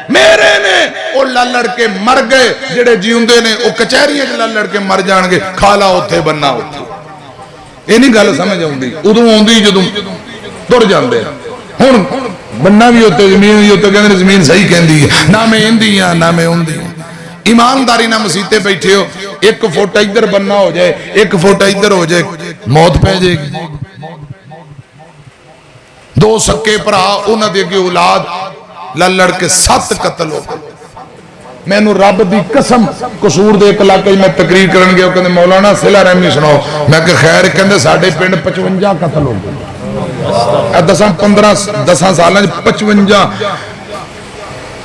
मेरे ने वो लड़ लड़ के मर गए। जेड़े जीउंदे ने वो कचहरियां च लड़ लड़ के मर जाणगे। खाला उथे बन्ना उथे। ये नहीं गल समझ आउंदी उदों आउंदी जदों तुर जाते हुण बन्ना भी उत्ते जमीन भी उत्ते कहते जमीन सही कहती है ना मैं इंदी हाँ ना मैं उंदी। ईमानदारी ना मसीते बैठे हो 1 फुट इधर बन्ना हो जाए 1 फुट इधर हो जाए मौत पै जाएगी। 2 सक्के भरा उन्होंने अगे औलाद लड़ लड़ के 7 कतल हो गए। मैनू रब की कसम कसूर दे 1 इलाके मैं तकरीर करन गया कहते मौलाना सिला रहमी सुनाओ। मैं खैर कहते साडे पिंड 55 कतल हो गए 10 साल 55।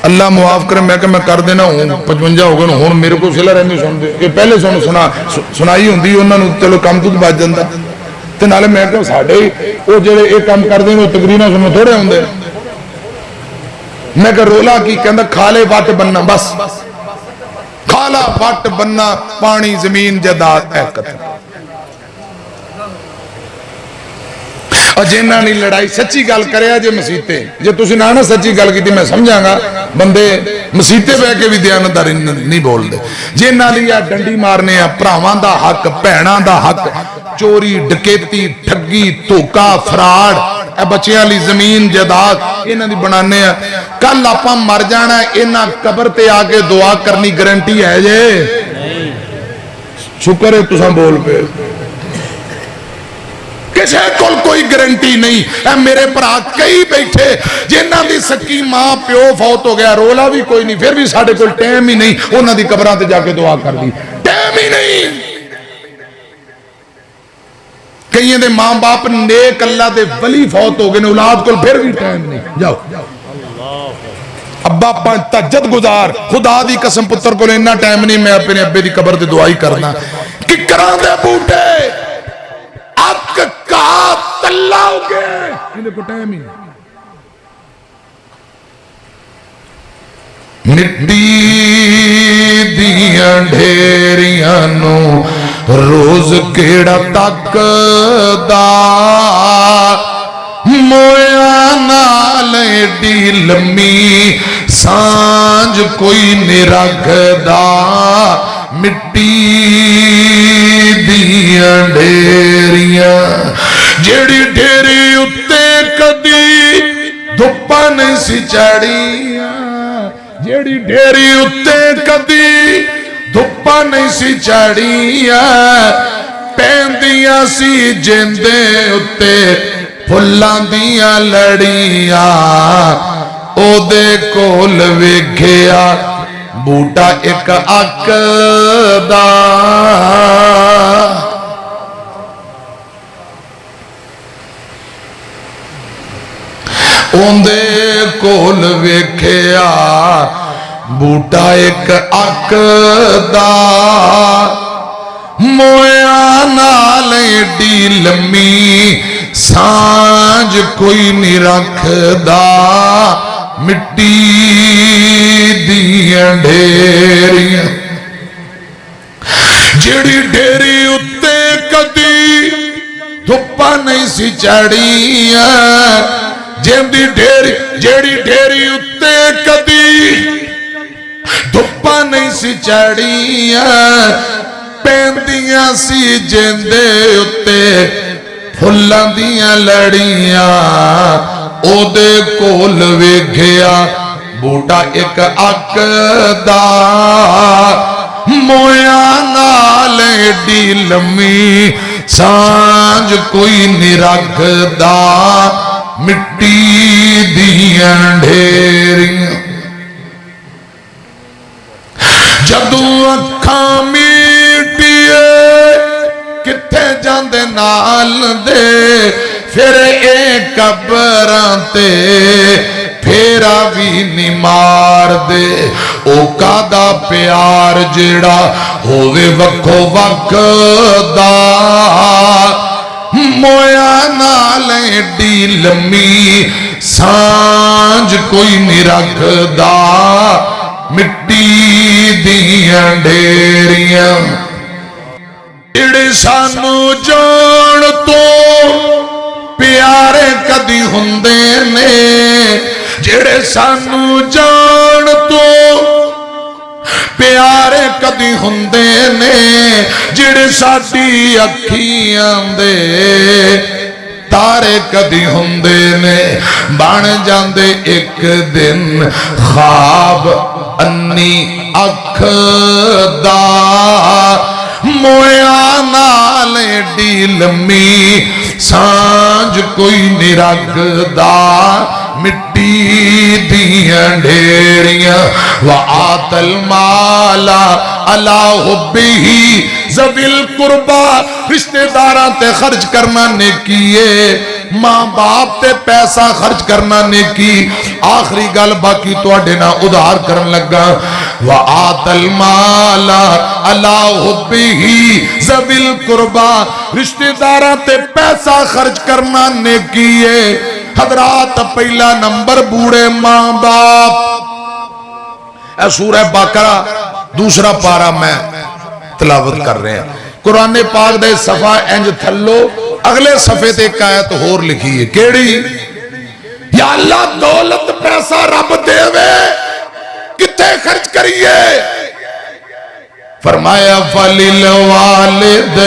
अल्लाह मुआफ करे मैं कर देना हूँ 55 हो गए हूँ मेरे को सिला रहमी सुनते ये पहले सुनाई होंगी उन्होंने चलो कम तो बच जाता ते नाले मैं कहा साडे वो जेडे ये काम करते हैं तकरीरां सुनने थोड़े आउंदे। मैं कहा रोला की कहता खाले वट बनना बस खाला वट बनना पानी जमीन जायदाद और जिन्हों ने लड़ाई सच्ची गल करे जे मसीते जे तुसी ना सच्ची गल की मैं समझांगा बंदे मसीते बह के भी दयानतदारी नहीं बोलते। जिन्हों ने डंडी मारने भरावां दा हक भैणां दा हक चोरी डकैती ठगी धोखा फराड बच्चों ली जमीन जायदाद इन्हां दी बनाने कल आपां मर जाना इन्हां कबर ते आके दुआ करनी गारंटी है जे शुक्र है तुसां बोल पे किसी को कोई गारंटी नहीं। मेरे भरा कई बैठे जिन्हां दी सकी मां प्यो फौत हो गया रोला भी कोई नहीं फिर भी साडे कोल टाइम ही नहीं उन्हां दी कबरां ते जाके दुआ कर दी टाइम ही नहीं। कईयां दे मां बाप नेक अल्लाह दे वली फौत हो गए औलाद कोल फिर भी टाइम नहीं। जाओ अब्बा तहज्जुद गुजार खुदा दी कसम पुत्र कोल इन्ना टाइम नहीं मैं अपने अब्बे दी कबर ते दुआई करना। किकरां दे बूटे अक का तल्ला हो गए इन्हें को टाइम ही मिट्टी दियां ढेरियां नू रोज केड़ा तकदा मोया नाल एडी लम्मी सांझ कोई नहीं रखदा। मिट्टी दियां ढेरियां जेड़ी ढेरी उत्ते कदी धुप्पा नहीं सी चढ़िया जेड़ी ढेरी उत्ते कदी धुप्पा नहीं सी चढ़िया पैंदियां सी जिंदे उत्ते फुल्लां दियां लड़ियां ओदे कोल वेखिया बूटा एक अक दा ओंदे कोल वेखिया बूटा एक अक दा मोया नाल एडी लम्मी सांझ कोई नहीं रखदा। मिट्टी दियां ढेरियां जेड़ी ढेरी उत्ते कदी ਧੁੱਪਾਂ नहीं सी चढ़िया जेंदी ढेरी जेड़ी ढेरी उत्ते कदी धुप्पां नहीं सी चढ़िया पैंदियां सी जेंदे उत्ते फुल्लां दियां लड़ियां ओदे कोल वेखिया बूटा एक अकदा मोया नाल एडी लम्मी सांझ कोई नहीं रखदा मिट्टी दियां ढेरियां जदों अखां मीटिए किथे जांदे नाल दे फिर ए कबरां ते फेरा भी नहीं मार दे ओ कादा प्यार जेड़ा होवे वक्खो वक्खदा मोया नाल एडी लम्मी सांझ कोई नहीं रखदा मिट्टी दियां ढेरियां जेड़े सानू जान तो प्यारे कदी हुंदे ने जेड़े सानू जान तो प्यारे कदी हुंदे ने जेड़े साडी अखियां दे तारे कदी हुंदे ने बन जांदे एक दिन ख्वाब अन्नी अख दा मोया नाल एडी लम्मी सांझ कोई नहीं रखदा मिट्टी दियां ढेरियां व आतल माला अला हुब्बिही ज़विल कुर्बा रिश्तेदारां ते खर्च करना नेकी है मां बाप ते पैसा खर्च करना नेकी आखिरी गल बाकी तुहाडे नाल उधार करन लगा व आतल माला अला हुब्बिही ज़विल कुर्बा रिश्तेदारां ते पैसा खर्च करना नेकी है हजरात पहला नंबर बूढ़े मां बाप सूरह बकरा दूसरा पारा मैं तिलावत कर रहे हैं कुरान पाक दे सफा इंज थल्लो अगले सफे ते एक आयत होर लिखी है केड़ी या अल्लाह दौलत पैसा रब देवे किथे खर्च करिए फरमाया फलिल वालिदैन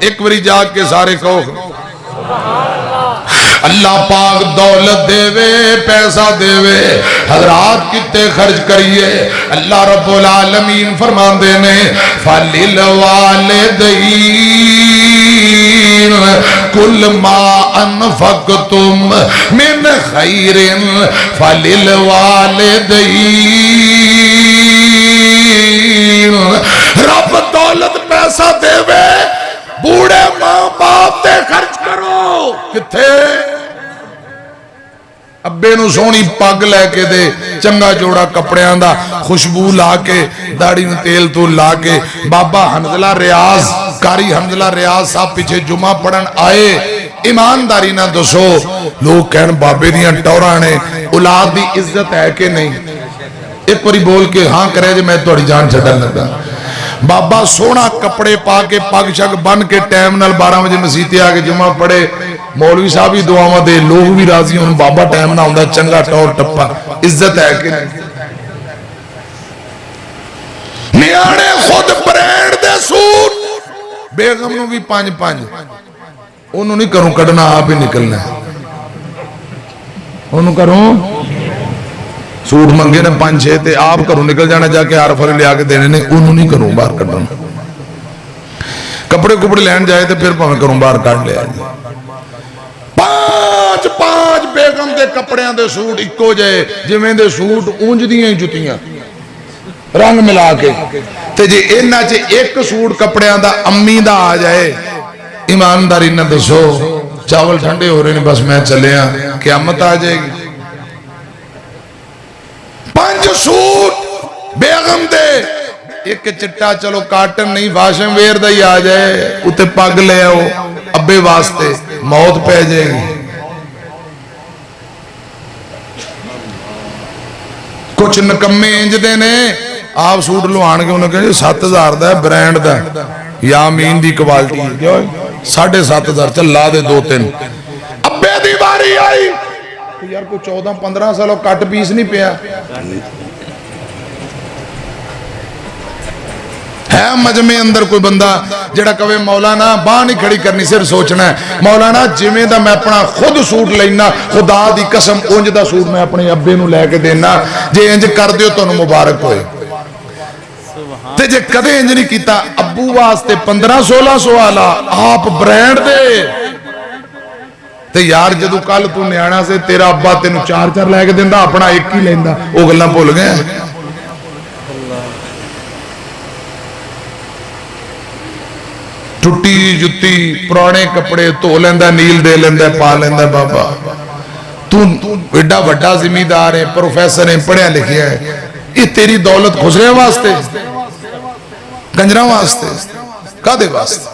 एक बारी जाग के सारे कहो अल्लाह पाक दौलत देवे पैसा देवे हजरात कितने खर्च करिए अल्लाह रब्बुल आलमीन फरमाते ने फलिल वालिदैन कुल मा अनफकतुम मिन खैरिन फलिल वालिदैन रब दौलत पैसा देवे बूढ़े मां बाप ते खर्च करो किथे अब्बे नू सोहनी पग लैके दे चंगा जोड़ा कपड़ियां दा खुशबू ला के दाढ़ी नू तेल तो ला के बाबा हंजला रियाज कारी हंजला रियाज साहब पीछे जुमा पढ़न आए ईमानदारी ना दसो लोग कहन बाबे दियां टौरां ने औलाद दी इज्जत है कि नहीं एक बारी बोल के हां करे जे मैं तुहाडी जान छड्डन लगा बाबा सोहना कपड़े पा के पग शग बन के टाइम नाल 12 बजे मसीते आके जुमा पढ़े मौलवी साहब भी दुआवां दे लोग भी राजी होन बाबा टाइम ना आउंदा चंगा टौर टप्पा इज्जत है कि नहीं नियाणे खुद ब्रांड दे सूट बेगम नू भी 5-5 ओनू नहीं करूं कढना आप ही निकलना ओनू करूं सूट मंगे ने 5-6 ते आप घरों निकल जाना जाके हार फल लिया के देने ने उन्होंने नहीं करूं बाहर कढ़ना कपड़े कुपड़े लैन जाए तो फिर भावें घरों बाहर कढ़ लिया 5-5 बेगम दे कपड़ियां दे सूट इक्को जाए जिवें दे सूट ऊंज दियां जुतियां रंग मिला के ते जे इन्हां च एक सूट कपड़ियां दा अम्मी दा आ जाए ईमानदारी ना दसो चावल ठंडे हो रहे ने बस मैं चलिया क़यामत आ जाएगी 5 सूट बेगम दे एक चिट्टा चलो काटन नहीं वाशम वेयर दा ही आ जाए उत्ते पग ले आओ अब्बे वास्ते मौत पै जाएगी कुछ नकम्मे इंजदे ने आप सूट लुहान के उन्हें कहा 7000 का ब्रांड का या मीन की क्वालिटी है 7,500 चल ला दे 2-3 अब्बे दी बारी आई यार कोई 14-15 सालों कट पीस नहीं पिया है मजमे अंदर कोई बंदा जेड़ा कवे मौलाना बाह नहीं खड़ी करनी सिर्फ सोचना है मौलाना जिवें दा मैं अपना खुद सूट लेना खुदा दी कसम उंज दा सूट मैं अपने अब्बे नूं लैके देना जे इंज कर दिओ तुहानूं मुबारक होए ते जे कदे इंज नहीं कीता अब्बू वास्ते 1500-1600 वाला आप ब्रांड दे ते यार जदों कल तू न्याणा से तेरा अब्बा तेनूं 4-4 लैके दिंदा अपना एक ही लैंदा ओ गल्लां भुल गए टुटी जुत्ती पुराने कपड़े धो लेंदा नील दे लेंदा पा लेंदा बाबा तू एडा वड्डा जिम्मेदार है प्रोफेसर है पढ़िया लिखिया है ये तेरी दौलत खुसरिया वास्ते कंजरा वास्ते कादे वास्ते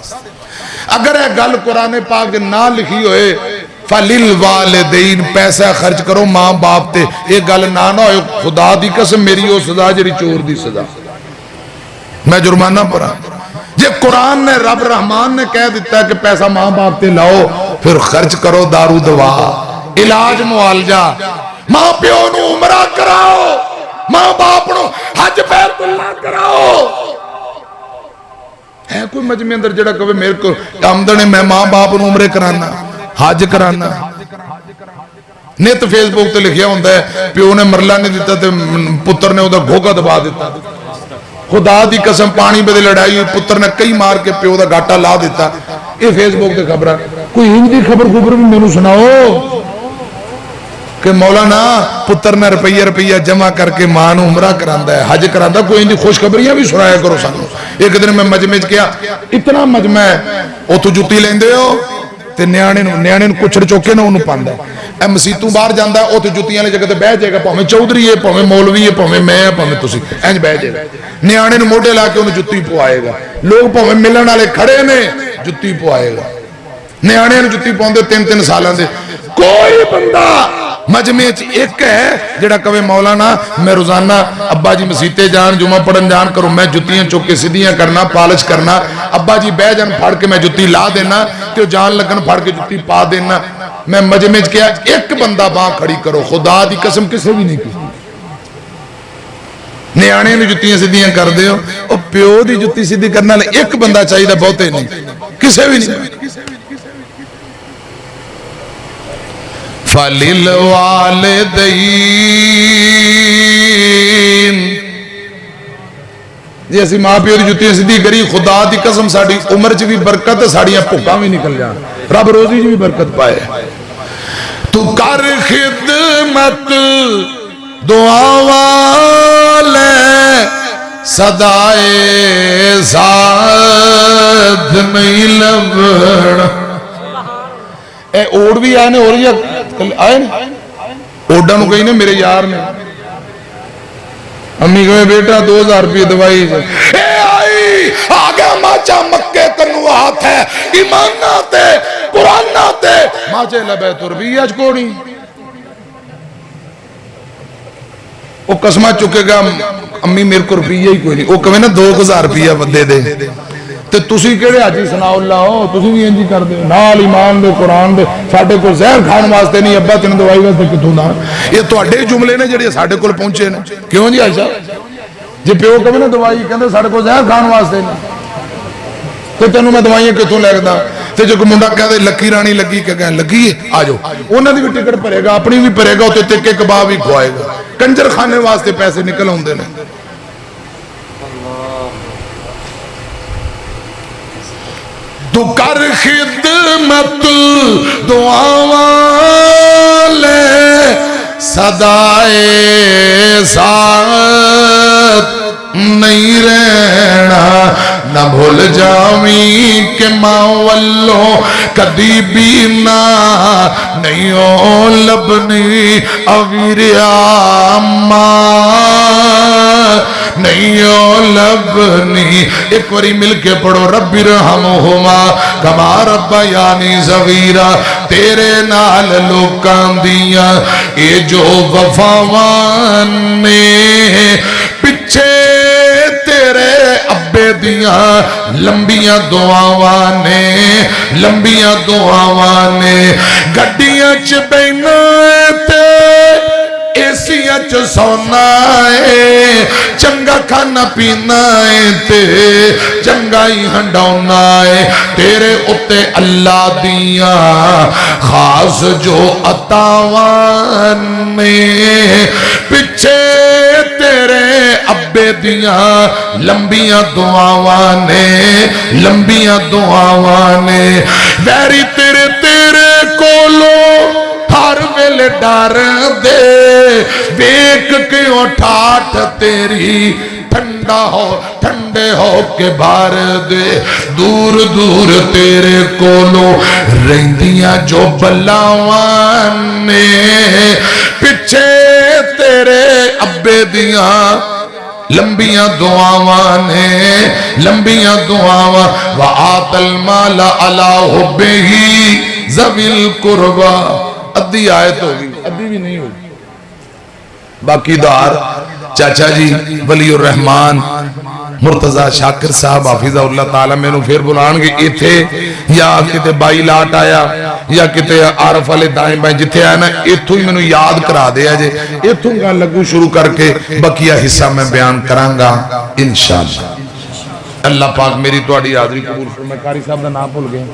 अगर यह गल कुरान पाक ना लिखी होए फलिल वालिदैन पैसा खर्च करो मां बाप ते ये गल ना ना हो खुदा दी कसम मेरी वो सजा जी चोर दी सजा मैं जुर्माना भरा जे कुरान ने रब रहमान ने कह दिता कि पैसा मां बाप ते लाओ फिर खर्च करो दारू दवा इलाज मुआलजा मां प्यो नूं उमरा कराओ मां बाप नूं हज बैतुल्लाह कराओ है कोई मजमे अंदर जेड़ा कहे मेरे को आमदन है मैं मां बाप नूं उमरे कराना हज कराना नित फेसबुक ते लिखिया हुंदा है प्यो ने मरला नहीं दिता ते पुत्र ने उहदा घोगा दबा दिता खुदा दी कसम पानी बदे लड़ाई हुई पुत्र ने कई मार के प्यो का गाटा ला दिता ये फेसबुक ते खबर कोई हिंदी खबर भी मैनू सुनाओ कि मौलाना पुत्र ने रुपया जमा करके मां नूं उमरा करांदा है हज करांदा कोई इनकी खुशखबरियां भी सुनाया करो सानू एक दिन मैं मजमे च गया इतना मजमा है उतों जुत्ती लेंदे हो ते न्याणे नूं कुछड़ चुक के ना उन्होंने पांदा है मसीतों बाहर जाता है उत्थे जुत्तियां वाली जगह ते बह जाएगा भावें चौधरी है भावें मौलवी है भावें मैं भावें तुसीं इंज बह जाएगा न्याणे नूं मोढे ला के उन्हें जुत्ती पवाएगा लोग भावें मिलण वाले खड़े ने जुत्ती पवाएगा न्याणे नूं जुत्ती पाउंदे 3-3 सालां दे कोई बंदा मजमे च एक है जेड़ा कवे मौलाना मैं रोजाना अब्बा जी मसीते जान जुमा पढ़न जान करो मैं जुत्तियां चुक के सीधियां करना पालिश करना अब्बा जी बह जान फड़ के मैं जुत्ती ला देना ते जान लगन फड़ के जुत्ती पा देना मैं मजमे च कहा एक बंदा बाह खड़ी करो खुदा दी कसम किसे भी नहीं की न्याणे नूं जुत्तियां सीधियां कर दे हो प्यो दी जुत्ती सीधी करने वाले एक बंदा चाहिए बहुते नहीं किसे भी नहीं फलिल वालिदैन जे असीं मां प्यो दी जुत्ती सीधी करी खुदा दी कसम साडी उम्र च भी बरकत साड़ियां भुक्कां भी निकल जान रब रोजी च भी बरकत पाए तू कर खिदमत दुआ वाले सदाए साथ नहीं लभना ए ओड भी आए ने और आए ने ओडा नूं कही ने मेरे यार ने अम्मी कहे बेटा 2000 रुपये दवाई आई आ गया माचा मक्के कन्नू हाथ है ईमाना ते कुराना ते माचे लबे तुर भी अज कोनी वो कसमा चुकेगा अम्मी मेरे को रुपया ही कोई नहीं वो कहे ना 2000 रुपया बंदे दे ते तुसी केड़े हाजी सुनाओ लाओ तुसी भी इंज कर दे नाल ईमान दे कुरान दे साडे कोल जहर खाण वास्ते नहीं अब्बा तेन दवाई वास्ते किथों दा ये तुहाडे जुमले ने जेड़े साडे कोल पहुंचे ने क्यों जी आशा जे प्यो कहे ना दवाई कहंदे साडे कोल जहर खाण वास्ते नहीं ते तेनू मैं दवाइयां किथों लैदा ते जो कोई मुंडा कहदे लकी रानी लगी के कह लगी है आ जाओ उन्हां दी भी टिकट भरेगा अपनी भी भरेगा उत्ते टिक्के कबाब भी खुआएगा कंजर खाने वास्ते पैसे निकल आउंदे ने तू कर खिदमत दुआ वाले सदाए साथ नहीं रहना न भूल जावी के मां वल्लों कदी भी ना नहीं ओ लबनी अवीरिया नहीं ओ लबनी एक बारी मिलके पढ़ो रब्बी रहमहुमा कमा रब्बयानी सगीरा तेरे नाल लोकां दियां ये जो वफावां ने पिछे दियां लंबियां दुआवां ने, लंबियां दुआवां ने। गड्डियां च बैठना ते एसियां च सोना है, चंगा खाना पीना है ते चंगा ही हंडौना है। तेरे उत्ते अल्लाह दिया खास जो अतावां ने, पिछे तेरे अब्बे दिया लंबियां दुआवां ने, लंबियां दुआवां ने। वैरी तेरे तेरे कोलो हर वेले डर दे, वेख के ठाठ तेरी ठंडा हो ठंडे हो के बार दे। दूर दूर तेरे कोलों रहिंदियां जो बलावां ने, पिछे तेरे अब्बे दियां लंबियां दुआवां ने, लंबियां दुआवां। व आतल माला अला हुब्बिही ज़विल कुर्बा। अद्धी आयत होगी, अद्धी भी नहीं होगी। बाकी दार चाचा जी वलीउर रहमान मुर्तजा शाकिर साहब हाफिज़हुल्लाह ताला मैनू फिर बुलाणगे इत्थे, या किते बाई लाट आया या किते आरफ वाले दाएं बाएं जिथे आया ना, इत्थों ही मैनू याद करा दे जे, इत्थों गल लगू शुरू करके बकिया हिस्सा मैं बयान करांगा इंशाअल्लाह। अल्लाह पाक मेरी तुहाडी हाज़री कबूल फरमाए। कारी साहब दा नाम भुल गए,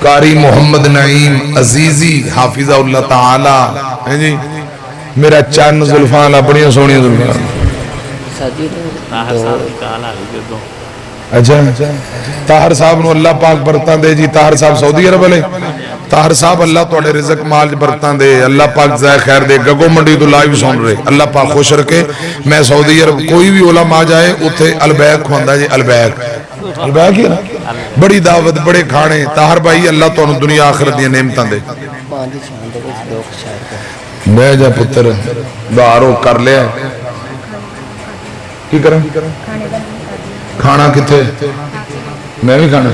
कारी मोहम्मद नईम अजीजी हाफिज़हुल्लाह ताला है जी। मेरा चन्न जुल्फान अपनी सोहनी जुल्फान। अच्छा ताहर साहब नूं अल्लाह पाक बरकतां दे जी। ताहर साहब सऊदी अरब वाले ताहर साहब अल्लाह तुहाडे रिज़क माल च बरकतां दे, अल्लाह पाक ज़ाय खैर दे। गगो मंडी तो लाइव सुन रहे, अल्लाह पाक खुश रखे। मैं सऊदी अरब कोई भी उलमा जाए उत्थे अलबैक खुआंदा जी, अलबैक अलबैक ही ना, बड़ी दावत बड़े खाने। ताहर भाई अल्लाह तुहानूं दुनिया आखिरत दी नेमतां दे। बह जा पुत्र बाहरों कर लिया की करा खाना किथे, मैं भी खाना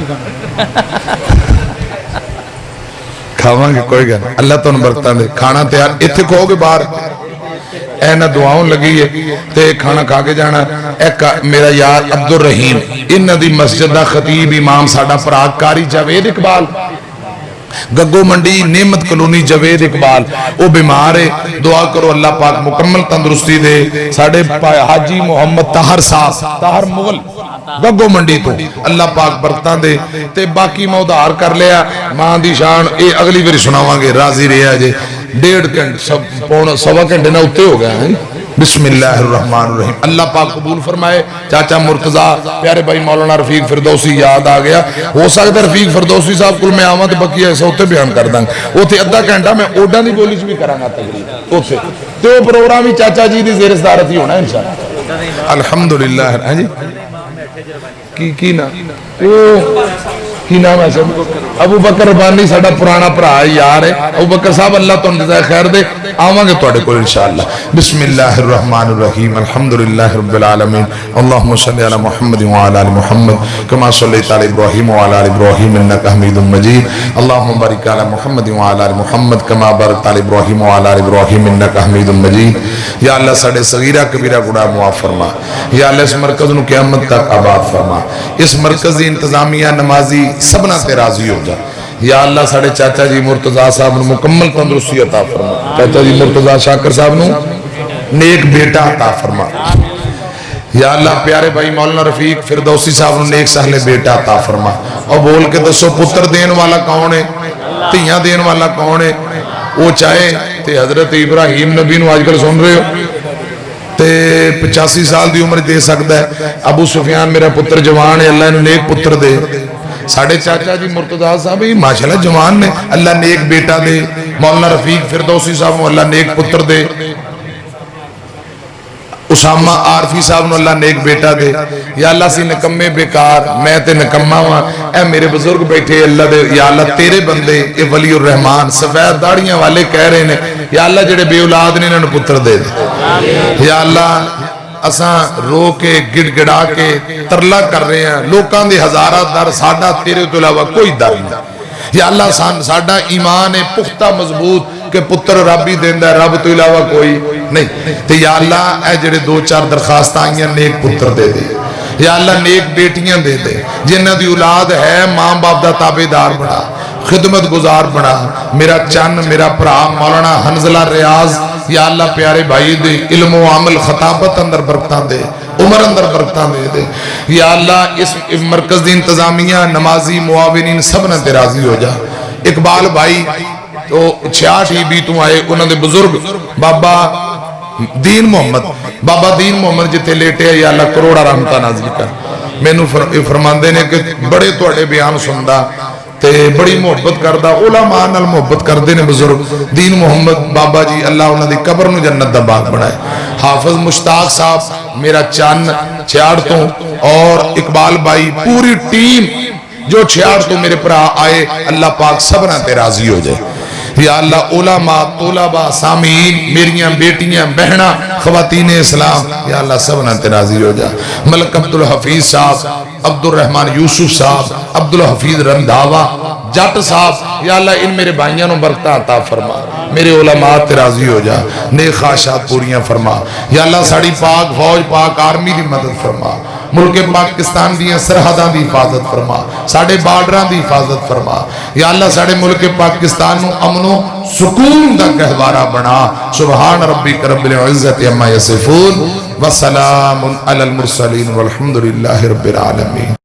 खावांगे कोई गल। अल्लाह तुहानूं बरकतां दे। खाना तैयार इत्थे कहोगे बाहर ऐना दुआओं लगी है ते खाना खा के जाना। एक मेरा यार अब्दुल रहीम इन्हां दी मस्जिद दा खतीब इमाम साडा भरा कारी जावेद इकबाल गग्गो मंडी नेमत कलोनी जवेद इकबाल वो बीमार है, दुआ करो अल्लाह पाक मुकम्मल तंदुरुस्ती दे। साडे हाजी मोहम्मद ताहर साहब ताहर मुगल गग्गो मंडी तो अल्लाह पाक बरकतां दे। ते बाकी मैं उधार कर लिया मां दी शान ये अगली बारी सुनावांगे। राजी रहा जे 1.5 घंटे सब पौना सवा घंटे ना उत्ते हो गया है। बिस्मिल्लाहिर्रहमानिर्रहीम। अल्लाह पाक कबूल फरमाए। चाचा मुर्तजा प्यारे भाई मौलाना रफीक फिरदौसी याद आ गया। हो सकता रफीक फिरदौसी साहब को मैं आवां तो बाकी ऐसा उत्ते बयान कर दांगा। उत्थे अद्धा घंटा मैं ओडा दी बोली च भी करांगा तकरीर उत्थे ते वो प्रोग्राम ही चाचा जी दी ज़ेर सदारत ही होना इंशाअल्लाह। अल्हम्दुलिल्लाह। हां जी की ना की नाम है सब अबू बकर रबानी साडा पुराना भरा यार है। अबू बकर साहब अल्लाह तुहानू जज़ाए खैर दे। आवांगे तुहाडे कोल इंशाअल्लाह। बिस्मिल्लाहिर्रहमानिर्रहीम अल्हम्दुलिल्लाहि रब्बिल आलमीन अल्लाहुम्मा सल्लि अला मुहम्मद व अला आलि मुहम्मद कमा सल्लैता अला इब्राहीम व अला आलि इब्राहीम इन्नका हमीदुम मजीद। अल्लाहुम्मा बारिक अला मुहम्मद व अला आलि मुहम्मद कमा बारकता अला इब्राहीम व अला आलि इब्राहीम इन्नका हमीदुम मजीद। या अल्लाह साडे सगीरा कबीरा गुनाह मुआफ फरमा। या अल्लाह इस मरकज नू क़यामत तक आबाद फरमा। इस मरकज दी इंतजामिया नमाजी सबना ते राजी हो जा। या अल्लाह साडे चाचा जी मुर्तजा साहब नू मुकम्मल तंदुरुस्ती अता फरमा। चाचा जी मुर्तजा शाकिर साहब नू नेक बेटा अता फरमा। या अल्लाह प्यारे भाई मौलाना रफीक फिरदौसी साहब नू नेक सहले बेटा अता फरमा। और बोल के दसो पुत्र देने वाला कौन है, धियां देने वाला कौन है? वो चाहे ते हजरत इब्राहीम नबी नू आजकल सुन रहे हो ते 85 साल की उम्र दे सकता है। अबू सुफियान मेरा पुत्र जवान है, अल्लाह इन्हू नेक पुत्र दे। साढ़े चाचा जी मुर्तजा साहब ही माशाल्लाह जवान ने, अल्लाह नेक बेटा दे। मौलाना रफीक फिरदौसी साहब को अल्लाह नेक पुत्र दे। उसामा आरफी साहब को अल्लाह नेक बेटा दे। या अल्लाह सी निकम्मे बेकार मैं ते निकम्मा वा ए मेरे बुजुर्ग बैठे अल्लाह दे। या अल्लाह तेरे बंदे ये वलीउर रहमान सफेद दाड़ियां वाले कह रहे ने या अल्लाह जेड़े बे औलाद ने इन्हां नूं पुत्र दे दे। या अल्लाह असा रो के गिड़गिड़ा के तरला कर रहे हैं लोगों के हजारा दर, साडा तेरे तो इलावा कोई दर नहीं। یا اللہ ساڈا ایمان ہے پختہ مضبوط کہ پتر رب ہی دیندا ہے، رب تو علاوہ کوئی نہیں. تے یا اللہ اے جڑے 2-4 درخواست آئیاں نیک پتر دے دے، یا اللہ نیک بیٹیاں دے دے، جنہاں دی اولاد ہے ماں باپ دا تابعدار بنا، خدمت گزار بنا. میرا چن میرا بھرا مولانا حنزلہ ریاض یا اللہ پیارے بھائی دے علم و عمل خطابت اندر برکتاں دے، عمر اندر برکتاں دے دے. یا اللہ اس مرکز دی انتظامیہ نمازی معاونین سب نے تے راضی ہو جا. اقبال بھائی تو 66 ہی بھی تو آئے، انہوں نے بزرگ بابا دین محمد جتے لیٹے یا اللہ کروڑا رحمتہ نازل کر. میں نو فرماندے نے کہ بڑے توڑے بیان سندا تے بڑی محبت کردہ، علماء نال محبت کردے نے بزرگ دین محمد بابا جی، اللہ انہوں دی قبر نو جنت دا باغ بنائے. حافظ مشتاق صاحب میرا چان 66 تو، اور اقبال بھائی پوری ٹیم جو 66 تو میرے پرا آئے، اللہ پاک سبنا تے راضی ہو جائے. یا اللہ علماء طلباء سامعین میریاں بیٹیاں بہناں خواتین اسلام یا اللہ سبنا تے راضی ہو جا. ملک عبدالحفیظ صاحب، عبدالرحمن یوسف صاحب، عبدالحفیظ رندھاوا جٹ صاحب یا اللہ ان میرے بھائیاں نو برکتہ عطا فرما، میرے علماء تے راضی ہو جا، نیک خواہشات پوریاں فرما. یا اللہ ساڑی پاک فوج پاک آرمی دی مدد فرما، ملک پاکستان دیاں سرحداں دی حفاظت فرما، ساڑے بارڈراں دی حفاظت فرما. یا اللہ ساڑے ملک پاکستان نو امن و سکون دا گہوارہ بنا. سبحان ربک رب العزت عما یصفون وسلام علی المرسلین والحمدللہ رب العالمین.